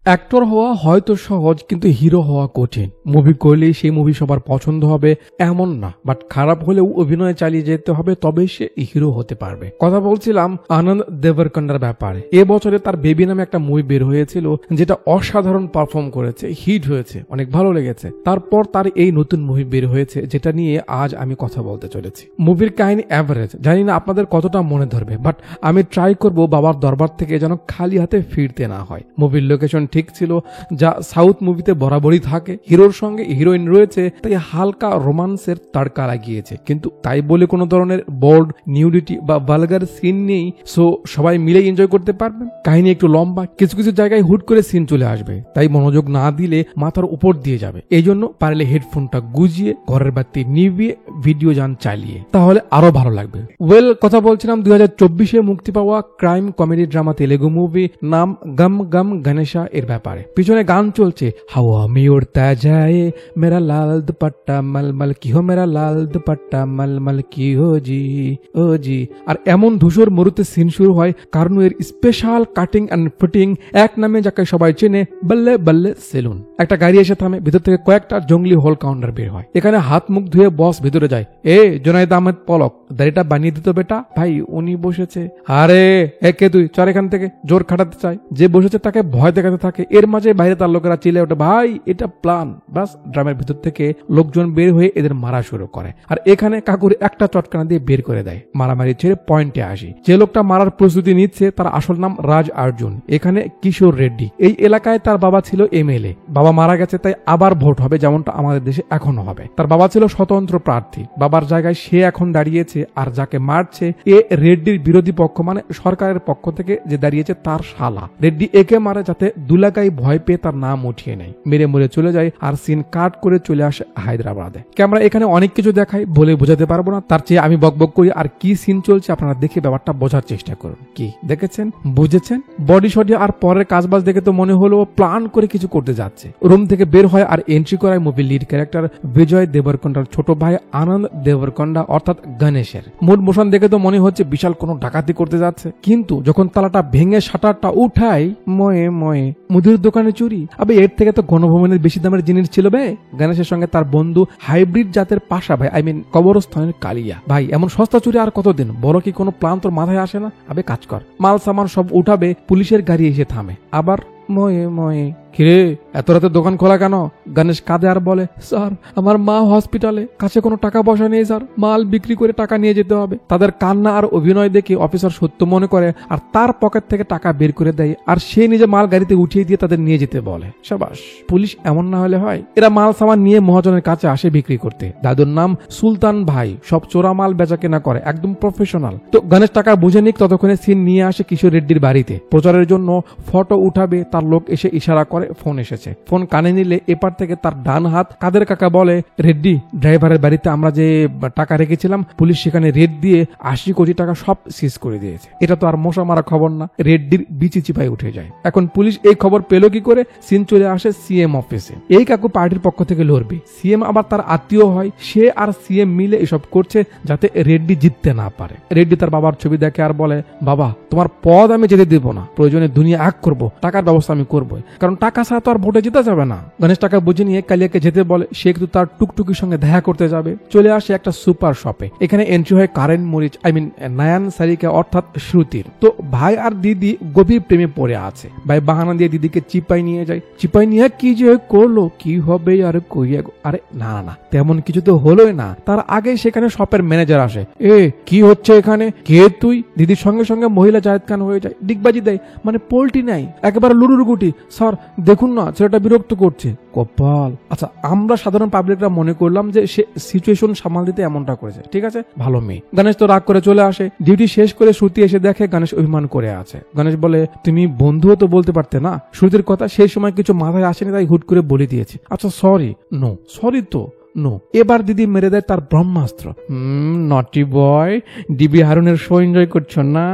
Actor হওয়া হয়তো সহজ, কিন্তু হিরো হওয়া কঠিন। মুভি করলেই সেই মুভি সবার পছন্দ হবে এমন না, বাট খারাপ হলেও অভিনয় চালিয়ে যেতে হবে, তবে সে হিরো হতে পারবে। কথা বলছিলাম আনন্দ দেবরকন্ডার ব্যাপারে। এবছরে তার বেবি নামে একটা মুভি বের হয়েছিল, যেটা অসাধারণ পারফর্ম করেছে, হিট হয়েছে, অনেক ভালো লেগেছে। তারপর তার এই নতুন মুভি বের হয়েছে, যেটা নিয়ে আজ আমি কথা বলতে চলেছি। মুভির কাহিনী অ্যাভারেজ, জানি না আপনাদের কতটা মনে ধরবে, বাট আমি ট্রাই করব বাবার দরবার থেকে যেন খালি হাতে ফিরতে না হয়। মুভির লোকেশন ঠিক ছিল, যা সাউথ মুভিতে বরাবরই থাকে। হিরোর সঙ্গে হিরোইন রয়েছে, তাই হালকা রোমান্সের তাড়কা লাগিয়েছে, কিন্তু তাই বলে কোনো ধরনের বোল্ড নিউডিটি বা ভালগার সিন নেই, সো সবাই মিলে এনজয় করতে পারবেন। কাহিনী একটু লম্বা, কিছু কিছু জায়গায় হুট করে সিন চলে আসবে, তাই মনোযোগ না দিলে মাথার উপর দিয়ে যাবে। এই জন্য পারলে হেডফোনটা গুজিয়ে ঘরের বাতি নিভিয়ে ভিডিও যান চালিয়ে, তাহলে আরো ভালো লাগবে। কথা বলছিলাম 2024-এ মুক্তি পাওয়া crime comedy drama Telugu movie নাম গম গম গণেশা এর ব্যাপারে। পিছনে গান চলছে, হাওয়া মে উড়তা যায় মেরা লাল দুপাট্টা মলমল কি হো, মেরা লাল দুপাট্টা মলমল কি হো জি ও জি। আর এমন ধূসর মরুতে সিন শুরু হয় কারণের স্পেশাল কাটিং এন্ড ফিটিং, এক নামে যাকে সবাই চেনে, বল্লে বল্লে সেলুন। একটা গাড়ি এসে থামে, ভিতর থেকে কয়েকটা জঙ্গলি হোল কাউন্টার বের হয়। এখানে হাত মুখ ধুয়ে বস ভিতরে যায়। এ জোনায়েদ আহমেদ পলক, দাড়িটা বানিয়ে দিত বেটা। ভাই উনি বসেছে। আরে কে তুই, চর এখান থেকে। জোর খাটাতে চায়, যে বসেছে তাকে ভয় দেখাতে থাকে। এর মাঝে বাইরে তার লোকেরা চিলে ওঠে, ভাই এটা প্ল্যান। বাস ড্রামের ভিতর থেকে লোকজন বের হয়ে এদের মারা শুরু করে, আর এখানে কাকুর একটা চটকানা দিয়ে বের করে দেয়। মারামারি ছেড়ে পয়েন্টে আসি। যে লোকটা মারার প্রস্তুতি নিচ্ছে তার আসল নাম রাজ আর্জুন, এখানে কিশোর রেড্ডি। এই এলাকায় তার বাবা ছিল এমএলএ। বাবা মারা গেছে, তাই আবার ভোট হবে, যেমনটা আমাদের দেশে এখনো হবে। তার বাবা ছিল স্বতন্ত্র প্রার্থী, বাবার জায়গায় সে এখন দাঁড়িয়েছে। আর যাকে মারছে এ রেড্ডির বিরোধী পক্ষ, মানে সরকারের পক্ষ থেকে যে দাঁড়িয়েছে তার শালা। রেড্ডি একে মারে যাতে দুলাগাই ভয় পেয়ে তার নাম উঠিয়ে নেয়, মেরে মরে চলে যায়। আর সিন কাট করে চলে আসে হায়দ্রাবাদে। ক্যামেরা এখানে অনেক কিছু দেখায়, বলে বোঝাতে পারবো না, তার চেয়ে আমি বকবক করি। আর কি সিন চলছে আপনারা দেখে ব্যাপারটা বোঝার চেষ্টা করুন। কি দেখেছেন, বুঝেছেন? বডি শট আর পরের কাজবাজ দেখে তো মনে হলো প্ল্যান করে কিছু করতে যাচ্ছে। রুম থেকে বের হয় আর এন্ট্রি করায় মুভির লিড ক্যারেক্টার বিজয় দেবরকন্ডার ছোট ভাই আনন্দ দেবরকন্ডা, অর্থাৎ গণেশের। মুড মোশন দেখে তো মনে হচ্ছে বিশাল কোনো ডাকাতি করতে যাচ্ছে, কিন্তু যখন তালাটা ভেঙে শাটারটা উঠাই, ময়ে ময়ে মুদির দোকানে চুরি। আবে এর থেকে তো গণভবনের বেশি দামের জিনিস ছিল বে। গণেশের সঙ্গে তার বন্ধু হাইব্রিড জাতের পাশা ভাই, কবরস্থানের কালিয়া। ভাই এমন সস্তা চুরি আর কতদিন? বড় কি কোনো প্ল্যান তোর মাথায় আসে না? আবে কাজ কর, মাল সামান সব উঠাবে, পুলিশের গাড়ি এসে থামে। আবার ময়ে ময়ে, কিরে এত রাতে দোকান খোলা কেন? গণেশ কাঁদে আর বলে, স্যার আমার মা হসপিটালে, কাছে কোনো টাকা পয়সা নেই স্যার, মাল বিক্রি করে টাকা নিয়ে যেতে হবে। তাদের কান্না আর অভিনয় দেখে অফিসার সত্য মনে করে আর তার পকেট থেকে টাকা বের করে দেয়, আর সে নিজে মাল গাড়িতে উঠিয়ে দিয়ে তাদের নিয়ে যেতে বলে। শাবাশ, পুলিশ এমন না হলে হয়। এরা মাল সামান নিয়ে মহাজনের কাছে আসে বিক্রি করতে। দাদুর নাম সুলতান ভাই, সব চোরা মাল বেচা কেনা করে, একদম প্রফেশনাল। তো গণেশ টাকা বুঝে নিক, ততক্ষণে সিন নিয়ে আসে কিশোর রেড্ডির বাড়িতে। প্রচারের জন্য ফটো উঠাবে, তার লোক এসে ইশারা করে ফোন এসেছে। ফোন কানে নিলে এপার থেকে তার ডান হাত কাদের কাকা বলে, রেড্ডি ড্রাইভারের বাড়িতে আমরা যে টাকা রেখেছিলাম, পুলিশ সেখানে রেড দিয়ে 80 কোটি টাকা সব সিজ করে দিয়েছে। এটা তো আর মশা মারা খবর না, রেড্ডির বিচি চিপায় উঠে যায়। এখন পুলিশ এই খবর পেল কি করে? সিন চলে আসে সিএম অফিসে। এই কাকু পার্টির পক্ষ থেকে লড়বে, সিএম আবার তার আত্মীয় হয়। সে আর সিএম মিলে এসব করছে যাতে রেড্ডি জিততে না পারে। রেড্ডি তার বাবার ছবি দেখে আর বলে, বাবা তোমার পদ আমি যেতে দেব না, প্রয়োজনে দুনিয়া এক করবো, টাকার ব্যবস্থা আমি করবো, কারণ টাকা ছাড়া তো আর ভোটে জিতা যাবে না। গণেশ টাকা বুঝে নিয়ে কালিয়াকে যেতে বলে। সে কিন্তু তার টুকটুকির সঙ্গে দেখা করতে যাবে। চলে আসে একটা সুপার শপে। এখানে এন্ট্রি হয় কারেন মরিচ, নায়ান সারিকা অর্থাৎ শ্রুতির। তো ভাই আর দিদি গভীর প্রেমে পড়ে আছে। ভাই বাহানা দিয়ে দিদিকে চিপাই নিয়ে যায়। চিপাই নিয়ে কি যে করলো, কি হবে আর কইয়া, আরে না না তেমন কিছু তো হলোই না। তার আগে সেখানে শপের ম্যানেজার আসে। কি হচ্ছে এখানে, কে তুই? দিদির সঙ্গে সঙ্গে মহিলা জায়েদ খান হয়ে যায়, ডিগবাজি দেয়, মানে পোল্টি নাই, একেবারে লুডুর গুটি। স্যার দেখুন না, ছেলেটা বিরক্ত করছে। কপাল। আচ্ছা, আমরা সাধারণ পাবলিকরা মনে করলাম যে সে সিচুয়েশন সামাল দিতে এমনটা করেছে, ঠিক আছে, ভালো মেয়ে। গণেশ তো রাগ করে চলে আসে। ডিউটি শেষ করে শ্রুতি এসে দেখে গণেশ অভিমান করে আছে। গণেশ বলে, তুমি বন্ধুও তো বলতে পারতে না। শ্রুতির কথা সেই সময় কিছু মাথায় আসেনি, তাই হুট করে বলে দিয়েছে। আচ্ছা সরি। নো সরি তো নো। এবার দিদি মেরে দেয় তার ব্রহ্মাস্ত্র। নটি বয়, ডিবি হারুনের শো এনজয় করছো না?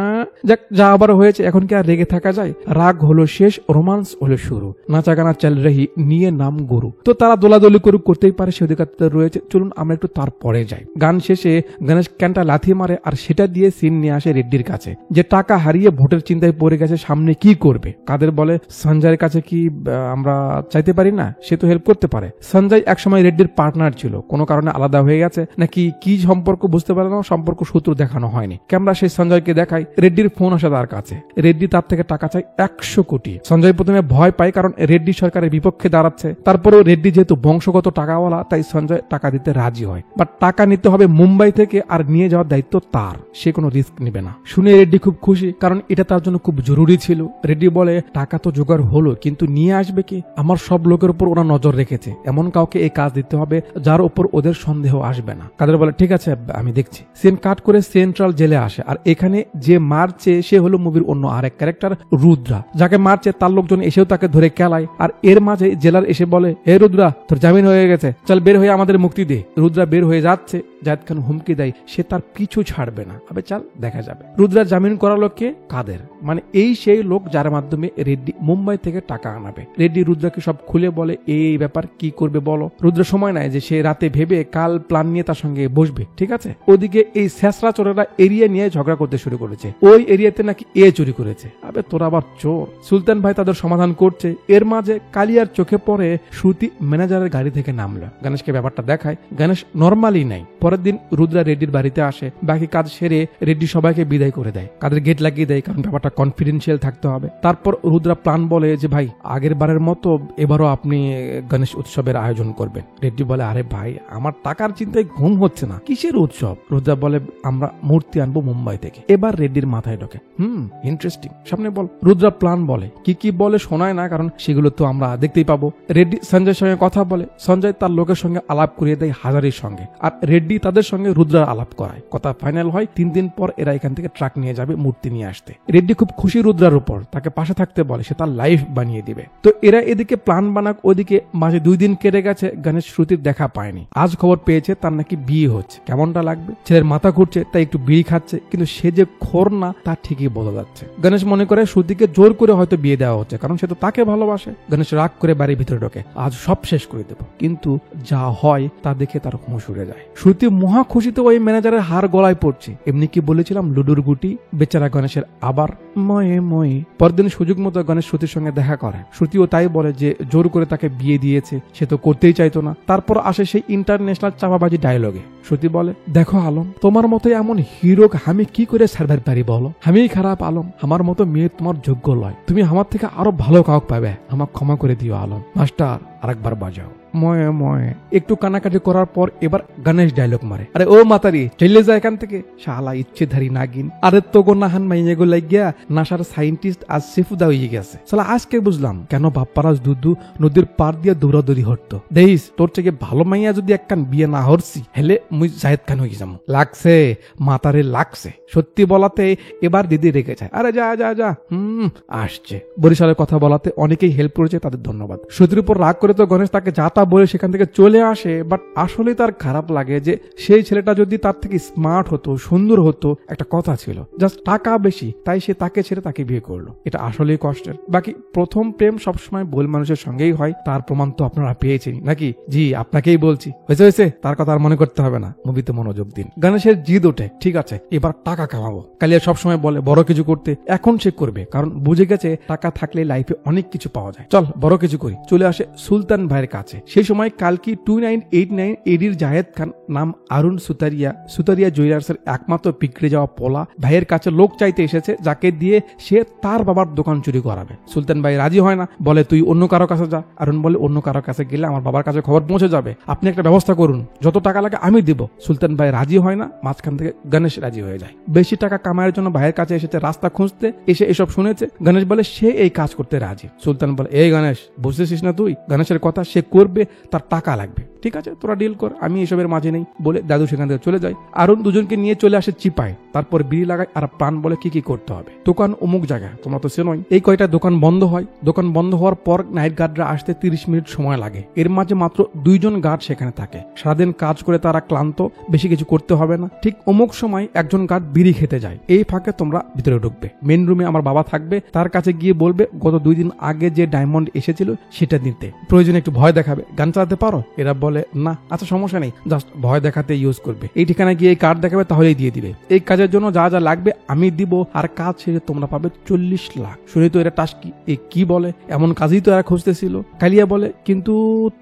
যাক, যা আবার হয়েছে, এখন কি আর রেগে থাকা যায়? রাগ হলো শেষ, রোমান্স হলো শুরু। নাচা গানা চল রহি, নিয়ে নাম গুরু। তো তারা দোলাদলি করতেই পারে, সে অধিকার রয়েছে। চলুন আমরা একটু তারপরে যাই। গান শেষে গণেশ ক্যানটা লাথি মারে আর সেটা দিয়ে সিন নিয়ে আসে রেড্ডির কাছে, যে টাকা হারিয়ে ভোটের চিন্তায় পড়ে গেছে, সামনে কি করবে। কাদের বলে সঞ্জয়ের কাছে কি আমরা চাইতে পারি না, সে তো হেল্প করতে পারে। সঞ্জয় একসময় রেড্ডির পার্টনার ছিল, কোনো কারণে আলাদা হয়ে গেছে নাকি কি সম্পর্ক বুঝতে পারে না, সম্পর্ক সূত্র দেখানো হয়নি। ক্যামেরা সেই সঞ্জয়কে দেখায়, রেড্ডির ফোন আসে তার কাছে। রেড্ডি তার থেকে টাকা চায় 100 কোটি। সঞ্জয় প্রথমে ভয় পায়, কারণ রেড্ডি সরকারের বিপক্ষে দাঁড়াচ্ছে। তারপরেও রেড্ডি যেহেতু বংশগত টাকাওয়ালা, তাই সঞ্জয় টাকা দিতে রাজি হয়। বাট টাকা নিতে হবে মুম্বাই থেকে, আর নিয়ে যাওয়ার দায়িত্ব তার, সে কোনো রিস্ক নেবে না। শুনে রেড্ডি খুব খুশি, কারণ এটা তার জন্য খুব জরুরি ছিল। রেড্ডি বলে, টাকা তো জোগাড় হলো, কিন্তু নিয়ে আসবে কি? আমার সব লোকের উপর ওরা নজর রেখেছে, এমন কাউকে এই কাজ দিতে হবে যার উপর ওদের সন্দেহ আসবে না। কাদের বলে, ঠিক আছে আমি দেখছি। সিন কাট করে সেন্ট্রাল জেলে আসে, আর এখানে যে মারছে সে হলো মুভির অন্য আরেক ক্যারেক্টার রুদ্রা। যাকে মারছে তার লোকজন এসেও তাকে ধরে কেলায়, আর এর মাঝে জেলার এসে বলে, হে রুদ্রা, তোর জামিন হয়ে গেছে, চল বের হয়ে আমাদের মুক্তি দে। রুদ্রা বের হয়ে যাচ্ছে, জায়েদ খান হুমকি দেয় সে তার পিছু ছাড়বে না। আবে চল দেখা যাবে। রুদ্রা জামিন করালো কে? কাদের, মানে এই সেই লোক যার মাধ্যমে রেড্ডি মুম্বাই থেকে টাকা আনাবে। রেড্ডি রুদ্রাকে সব খুলে বলে, এই ব্যাপার কি করবে বলো। রুদ্র সময় নেয় যে সে রাতে ভেবে কাল প্ল্যান নিয়ে তার সঙ্গে বসবে, ঠিক আছে। ওদিকে এই শেষরা চোরেরা এরিয়া নিয়ে ঝগড়া করতে শুরু করেছে, ওই এরিয়াতে নাকি এ চুরি করেছে। আবে তোরা আবার চোর। সুলতান ভাই তাদের সমাধান করছে। এর মাঝে কালিয়ার চোখে পড়ে শ্রুতি ম্যানেজারের গাড়ি থেকে নামলো। গণেশকে ব্যাপারটা দেখায়, গণেশ নর্মালি নাই। পরের দিন রুদ্রা রেড্ডির বাড়িতে আসে, বাকি কাজ সেরে রেড্ডি সবাইকে বিদায় করে দেয়। কাদের গেট লাগিয়ে দেয়, কারণ ব্যাপারটা কনফিডেন্সিয়াল থাকতে হবে। তারপর রুদ্রা প্ল্যান বলে যে ভাই, আগের বারের মতো এবারও আপনি গণেশ উৎসবের আয়োজন করবেন। রেড্ডি বলে, আরে ভাই, আমার টাকার চিন্তায় ঘুম হচ্ছে না, কিসের উৎসব? রুদ্রা বলে, আমরা মূর্তি আনবো মুম্বাই থেকে। এবার রেড্ডির মাথায় ঢোকে, ইন্টারেস্টিং, সামনে বল। রুদ্রা প্ল্যান বলে, কি বলে শোনায় না, কারণ সেগুলো তো আমরা দেখতেই পাবো। রেড্ডি সঞ্জয়ের সঙ্গে কথা বলে, সঞ্জয় তার লোকের সঙ্গে আলাপ করিয়ে দেয় হাজারির সঙ্গে, আর রেড্ডি তাদের সঙ্গে রুদ্রার আলাপ করায়। কথা ফাইনাল হয় 3 দিন পর এরা এখান থেকে ট্রাক নিয়ে যাবে মূর্তি নিয়ে আসতে। রেড্ডি খুব খুশি রুদ্রার উপর, তাকে পাশে থাকতে বলে, সে তার লাইফ বানিয়ে দিবে। তো এরা এদিকে প্ল্যান বানাক, ওদিকে মাঝে 2 দিন কেটে গেছে, গণেশ শ্রুতির দেখা পায়নি। আজ খবর পেয়েছে তার নাকি বিয়ে হচ্ছে। কেমনটা লাগবে? ছেলের মাথা ঘুরছে, তাই একটু বিড়ি খাচ্ছে, কিন্তু সে যে খোর না তা ঠিকই বোঝা যাচ্ছে। গণেশ মনে করে শ্রুতিকে জোর করে হয়তো বিয়ে দেওয়া হচ্ছে, কারণ সে তো তাকে ভালোবাসে। গণেশ রাগ করে বাড়ির ভিতরে ঢোকে, আজ সব শেষ করে দেব। কিন্তু যা হয় তা দেখে তার হুঁশ উড়ে যায়। শ্রুতি মহা খুশিতে ওই ম্যানেজারের হার গলায় পড়ছে। এমনি কি বলেছিলাম, লুডুর গুটি। বেচারা গণেশের আবার ময়ে। পরদিন সুযোগ মতো গণেশ শ্রুতির সঙ্গে দেখা করে। শ্রুতিও তাই বলে যে জোর করে তাকে বিয়ে দিয়েছে, সে তো করতেই চাইতো না। তারপর আসে সেই ইন্টারন্যাশনাল চাপাবাজি ডায়লগে। শ্রুতি বলে, দেখো আলম, তোমার মতো এমন হিরো আমি কি করে সার্ভাইভ পারি বলো? আমিই খারাপ আলম, আমার মতো মেয়ে তোমার যোগ্য লয়। তুমি আমার থেকে আরো ভালো কাউকে পাবে, আমাকে ক্ষমা করে দিও আলম। মাস্টার আরেকবার বাজাও। ময়ে একটু কানাকাটি করার পর এবার গণেশ ডায়লগ মারে, আরে ও মাতারি, চলে যায় এখান থেকে, শালা ইচ্ছেধারী নাগিন। আরে তো গো নাহান মাইয়েগো লাগিয়া নাসার সাইন্টিস্ট আজ সেফুদা হয়ে গেছে। শালা আজকে বুঝলাম কেন বাপ্পারাজ দুদু নদীর পার দিয়ে দৌড়াদৌড়ি হতো। দেখিস তোর থেকে ভালো মাইয়া যদি একখান বিয়ে না হরছি, হেলে মুই জায়েদ খান হয়ে যাবো। লাগছে মাতারে, লাগছে। সত্যি বলাতে এবার দিদি রেগে যায়, আরে যা যা যা, আসছে। বরিশালের কথা বলাতে অনেকেই হেল্প করেছে, তাদের ধন্যবাদ। শ্রুতির উপর রাগ করে তো গণেশ তাকে যা তা বলে সেখান থেকে চলে আসে। বাট আসলে তার খারাপ লাগে যে সেই ছেলেটা যদি তার থেকে স্মার্ট হতো, সুন্দর হতো, একটা কথা ছিল, জাস্ট টাকা বেশি, তাই সে তাকে ছেড়ে তাকে বিয়ে করলো। এটা আসলেই কষ্টের। বাকি প্রথম প্রেম সবসময় ভুল মানুষের সঙ্গেই হয়, তার প্রমাণ তো আপনারা পেয়েছেন নাকি? জি, আপনাকেই বলছি। হয়েছে, তার কথা আর মনে করতে হবে না, মুভিতে মনোযোগ দিন। গণেশের জিদ ওঠে, ঠিক আছে এবার টাকা কামাবো। কালিয়া সবসময় বলে বড় কিছু করতে, এখন সে করবে, কারণ বুঝে গেছে টাকা থাকলে লাইফে অনেক কিছু পাওয়া যায়। চল বড় কিছু করি। চলে আসে সুলতান ভাইয়ের কাছে। সেই সময় কালকি 2989 এডির জায়েদ খান, নাম আরুন সুতারিয়া জুয়েলার্সের একমাত্র বিগড়ে যাওয়া পোলা, ভাইয়ের কাছে লোক চাইতে এসেছে, যাকে দিয়ে সে তার বাবার দোকান চুরি করাবে। সুলতান ভাই রাজি হয় না, বলে তুই অন্য কারো কাছে যা। আরুন বলে, অন্য কারো কাছে গেলে আমার বাবার কাছে খবর পৌঁছে যাবে, আপনি একটা ব্যবস্থা করুন, যত টাকা লাগে আমি দিব। সুলতান ভাই রাজি হয় না, মাঝখান থেকে গণেশ রাজি হয়ে যায়। বেশি টাকা কামানোর জন্য ভাইয়ের কাছে এসেছে রাস্তা খুঁজতে, এসে এসব শুনেছে। গণেশ বলে সে এই কাজ করতে রাজি। সুলতান বলে, এই গণেশ বুঝতেছিস না তুই? গণেশের বিশ্বাসের কথা, সে করবে, তার টাকা লাগবে, ঠিক আছে তোরা ডিল কর, আমি এসবের মাঝে নেই বলে দাদু সেখান থেকে চলে যায়। আরুন দুজনকে নিয়ে চলে আসে চিপায়, তারপর বিড়ি লাগায় আর প্ল্যান বলে কি কি করতে হবে। দোকান অমুক জায়গায়, তোমরা তো চেনোই। এই কয়টা দোকান বন্ধ হয়, দোকান বন্ধ হওয়ার পর নাইট গার্ডরা আসতে 30 মিনিট সময় লাগে। এর মাঝে মাত্র 2 জন গার্ড সেখানে থাকে, সারাদিন কাজ করে তারা ক্লান্ত, বেশি কিছু করতে হবে না। ঠিক অমুক সময় একজন গার্ড বিড়ি খেতে যায়, এই ফাঁকে তোমরা ভিতরে ঢুকবে, মেন রুমে আমার বাবা থাকবে, তার কাছে গিয়ে বলবে গত 2 দিন আগে যে ডায়মন্ড এসেছিল সেটা নিতে, প্রয়োজনে একটু ভয় দেখাবে, গান চালাতে পারো? এরা বলে না। আচ্ছা সমস্যা নেই, জাস্ট ভয় দেখাতে ইউজ করবে, এই ঠিকানায় গিয়ে এই কার্ড দেখাবে, তাহলেই দিয়ে দিবে। এই কাজের জন্য যা যা লাগবে আমি দিব, আর কাজ শেষে তোমরা পাবে 40 লাখ। শুনি তো এরা টাস্কি, এ কি বলে, এমন কাজই তো এরা খুঁজতেছিল। কালিয়া বলে কিন্তু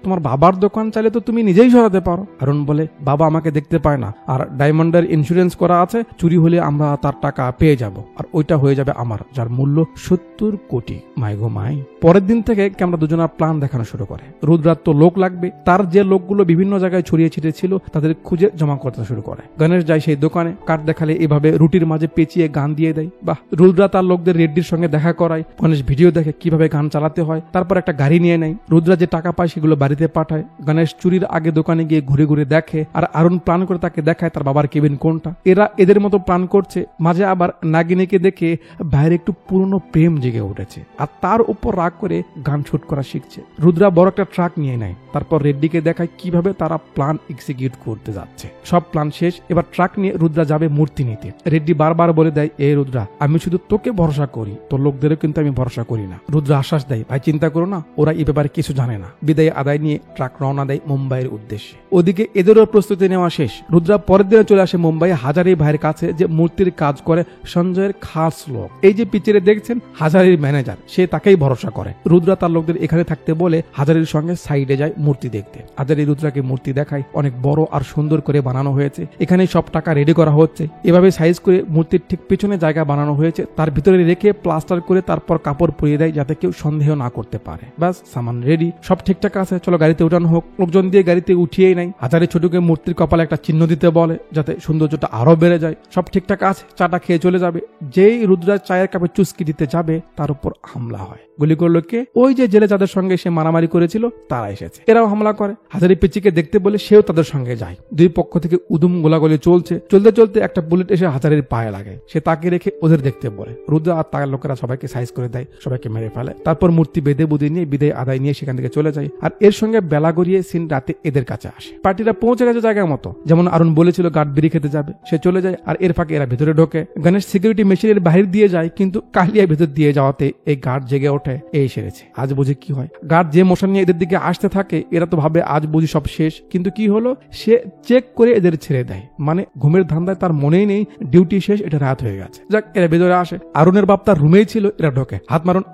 তোমার বাবার দোকান চাইলে তো তুমি নিজেই সরাতে পারো। আরুন বলে বাবা আমাকে দেখতে পায় না, আর ডায়মন্ডের ইন্স্যুরেন্স করা আছে, চুরি হলে আমরা তার টাকা পেয়ে যাব, আর ওইটা হয়ে যাবে আমার, যার মূল্য 70 কোটি। মাই গো মাই। পরের দিন থেকে আমরা দুজনের প্ল্যান দেখানো শুরু করে। রুদ্রার তো লোক লাগবে, তার যে লোকগুলো বিভিন্ন জায়গায় ছড়িয়ে ছিটিয়ে ছিল তাদের খুঁজে জমা করতে শুরু করে। গণেশ যায় সেই দোকানে, কার্ড দেখালে এভাবে রুটির মাঝে পেঁচিয়ে গান দিয়ে দেয়। বাহ। রুদ্রা তার লোকদের রেড্ডির সঙ্গে দেখা করায়, গণেশ ভিডিও দেখে কিভাবে গান চালাতে হয়, তারপর একটা গাড়ি নিয়ে নেয়। রুদ্রা যে টাকা পায় সেগুলো বাড়িতে পাঠায়। গণেশ চুরির আগে দোকানে গিয়ে ঘুরে ঘুরে দেখে, আর আরুন প্ল্যান করে তাকে দেখায় তার বাবার কেবিন কোনটা। এরা এদের মতো প্ল্যান করছে, মাঝে আবার নাগিনীকে দেখে বাইরে একটু পুরনো প্রেম জেগে উঠেছে, আর তার উপর রাগ করে গান শুট করা শিখছে। রুদ্রা বড় একটা ট্রাক নিয়ে নেয়, তারপর রেড্ডিকে দেখায় কিভাবে তারা প্ল্যান এক্সিকিউট করতে যাচ্ছে। সব প্ল্যান শেষ, এবার ট্রাক নিয়ে রুদ্রা যাবে মূর্তি নিতে। রেড্ডি বারবার বলে দেয়, এ রুদ্রা আমি শুধু তোকে ভরসা করি, তোর লোকদেরও কিন্তু আমি ভরসা করি না। রুদ্রা আশ্বাস দেয়, ভাই চিন্তা করো না, ওরা এই ব্যাপারে কিছু জানে না। বিদায় আদায় নিয়ে ট্রাক রওনা দেয় মুম্বাইয়ের উদ্দেশ্যে। ওদিকে এদেরও প্রস্তুতি নেওয়া শেষ। রুদ্রা পরের দিনে চলে আসে মুম্বাই হাজারি ভাইয়ের কাছে, যে মূর্তির কাজ করে সঞ্জয়ের খাস লোক। এই যে পিকচারে দেখছেন হাজারির ম্যানেজার, সে তাকেই ভরসা করে। রুদ্রা তার লোকদের এখানে থাকতে বলে হাজারির সঙ্গে সাইডে যায় মূর্তি দেখতে। হাজারি রুদ্রাকে মূর্তি দেখায়, অনেক বড় আর সুন্দর করে বানানো হয়েছে, এখানে সব টাকা রেডি করা হচ্ছে। এভাবে সাইজ করে মূর্তির ঠিক পিছনে জায়গা বানানো হয়েছে, তার ভিতরে রেখে প্লাস্টার করে তারপর কাপড় পরিয়ে দেয় যাতে কেউ সন্দেহ না করতে পারে। ব্যাস সামান রেডি, সব ঠিকঠাক আছে, চলো গাড়িতে উঠানো হোক। লোকজন দিয়ে গাড়িতে উঠিয়েই নাই। হাজারি ছোটকে মূর্তির কপালে একটা চিহ্ন দিতে বলে যাতে সৌন্দর্যটা আরো বেড়ে যায়। সব ঠিকঠাক আছে, চাটা খেয়ে চলে যাবে। যেই রুদ্রা চায়ের কাপে চুস্কি দিতে যাবে তার উপর হামলা হয়। গুলি করলো কে? ওই যে জেলে যাদের সঙ্গে সে মারামারি করেছিল তারা এসেছে, এরাও হামলা করে। হাজারি পিচিকে দেখতে বলে সেও তাদের সঙ্গে যায়। দুই পক্ষ থেকে উদুম গোলাগুলি চলছে। চলতে চলতে একটা বুলেট এসে হাজারির পায়ে লাগে, সে তাকে রেখে ওদের দেখতে বলে। রুদ্রা আর তার লোকেরা সবাইকে সাইজ করে দেয়, সবাইকে মেরে ফেলে। তারপর মূর্তি বেঁধে বুঝে নিয়ে বিদায় আদায় নিয়ে সেখান থেকে চলে যায়। আর এর সঙ্গে বেলা গড়িয়ে সিন রাতে এদের কাছে আসে। পার্টিরা পৌঁছে গেছে জায়গা মতো, যেমন আরুন বলেছিল গার্ড বিড়ি খেতে যাবে, সে চলে যায়। আর এর ফাঁকে এরা ভেতরে ঢোকে। গণেশ সিকিউরিটি মেশিনের বাহির দিয়ে যায়, কিন্তু কালিয়া ভেতর দিয়ে যাওয়াতে এই গার্ড জেগে ওঠে, এই সেরেছে। আজ বুঝি কি হয়। গার্ড যে মোশন নিয়ে এদের দিকে আসতে থাকে, এরা তো ভাবে আজ বুঝি সব শেষ, কিন্তু কি হলো, সে চেক করে এদের ছেড়ে দেয়। মানে ঘুমের ধান্দায় তার মনেই নেই ডিউটি শেষ, এটা রাত হয়ে গেছে। যাক, এরা ভেতরে আসে। আরুনের বাপ তার রুমেই ছিল, এরা ঢোকে। হাত মারুন,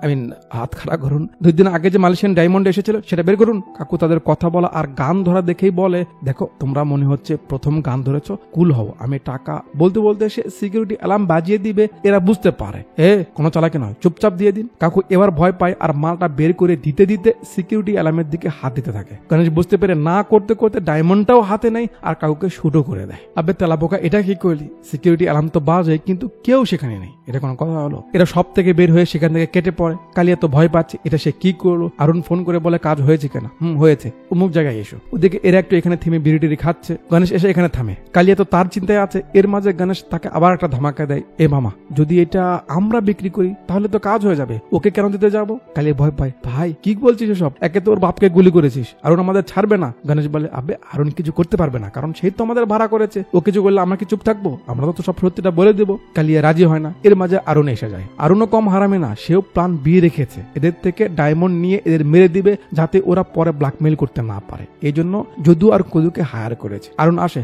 হাত খাড়া করুন। 2 দিন আগে যে মালয়েশিয়ান ডায়মন্ড এসেছিল সেটা বের করুন। কাকু তাদের কথা বলা আর গান ধরা দেখেই বলে, দেখো তোমরা মনে হচ্ছে প্রথম গান ধরেছ, কুল হও, আমি টাকা। বলতে বলতে সে সিকিউরিটি অ্যালার্ম বাজিয়ে দিবে, এরা বুঝতে পারে কোনো চালাকি নয়, চুপচাপ দিয়ে দিন। কাকু এবার ভয় পায় আর মালটা বের করে দিতে দিতে সিকিউরিটি অ্যালার্মের দিকে হাত দিতে থাকে। গণেশ বুঝতে পেরে না করতে করতে ডায়মন্ডটাও হাতে নেয় আর কাকুকে শুটও করে দেয়। আবে তেলাপোকা, এটা কি করলি? সিকিউরিটি অ্যালার্ম তো বাজে, কিন্তু কেউ সেখানে নেই, এটা কোনো কথা হলো? এরা সব থেকে বের হয়ে সেখান থেকে কেটে পড়ে। কালিয়া তো ভয় পাচ্ছে, এটা সে কি করলো। আরুন ফোন করে বলে কাজ হয়েছে কেনা? হয়েছে, অমুক জায়গায় এসো। ওদিকে এরা একটু এখানে থেমে বিড়ি টিড়ি খাচ্ছে। গণেশ এসে এখানে থামে। কালিয়া তো তার চিন্তায় আছে। এর মাঝে গণেশ তাকে আবার একটা ধামাকা দেয়, এ মামা যদি এটা আমরা বিক্রি করি তাহলে তো কাজ হয়ে যাবে, ওকে কেন দিতে যাবো? কালিয়া ভয় পায়, ভাই কি বলছিস এসব? একে তো ওর বাপকে গুলি করেছিস, আরুন আমাদের ছাড়বে না। গণেশ বলে, আবে আরুন কিছু করতে পারবে না, কারণ সেই তো আমাদের ভাড়া করেছে, ও কিছু করলে আমরা কি চুপ থাকবো? আমরা তো সব সত্যিটা বলে দেবো। কালিয়া রাজি হয় না। এর মাঝে আরুন এসে যায়। আরুনও কম হারামে না, সেও প্ল্যান বিয়ে রেখেছে, এদের থেকে ডায়মন্ড নিয়ে এদের মেরে দিবে যাতে ওরা পরে ব্ল্যাকমেইল করতে না পারে। এই জন্য যদু আর কদুকে হায়ার করেছে। আরুন আসে,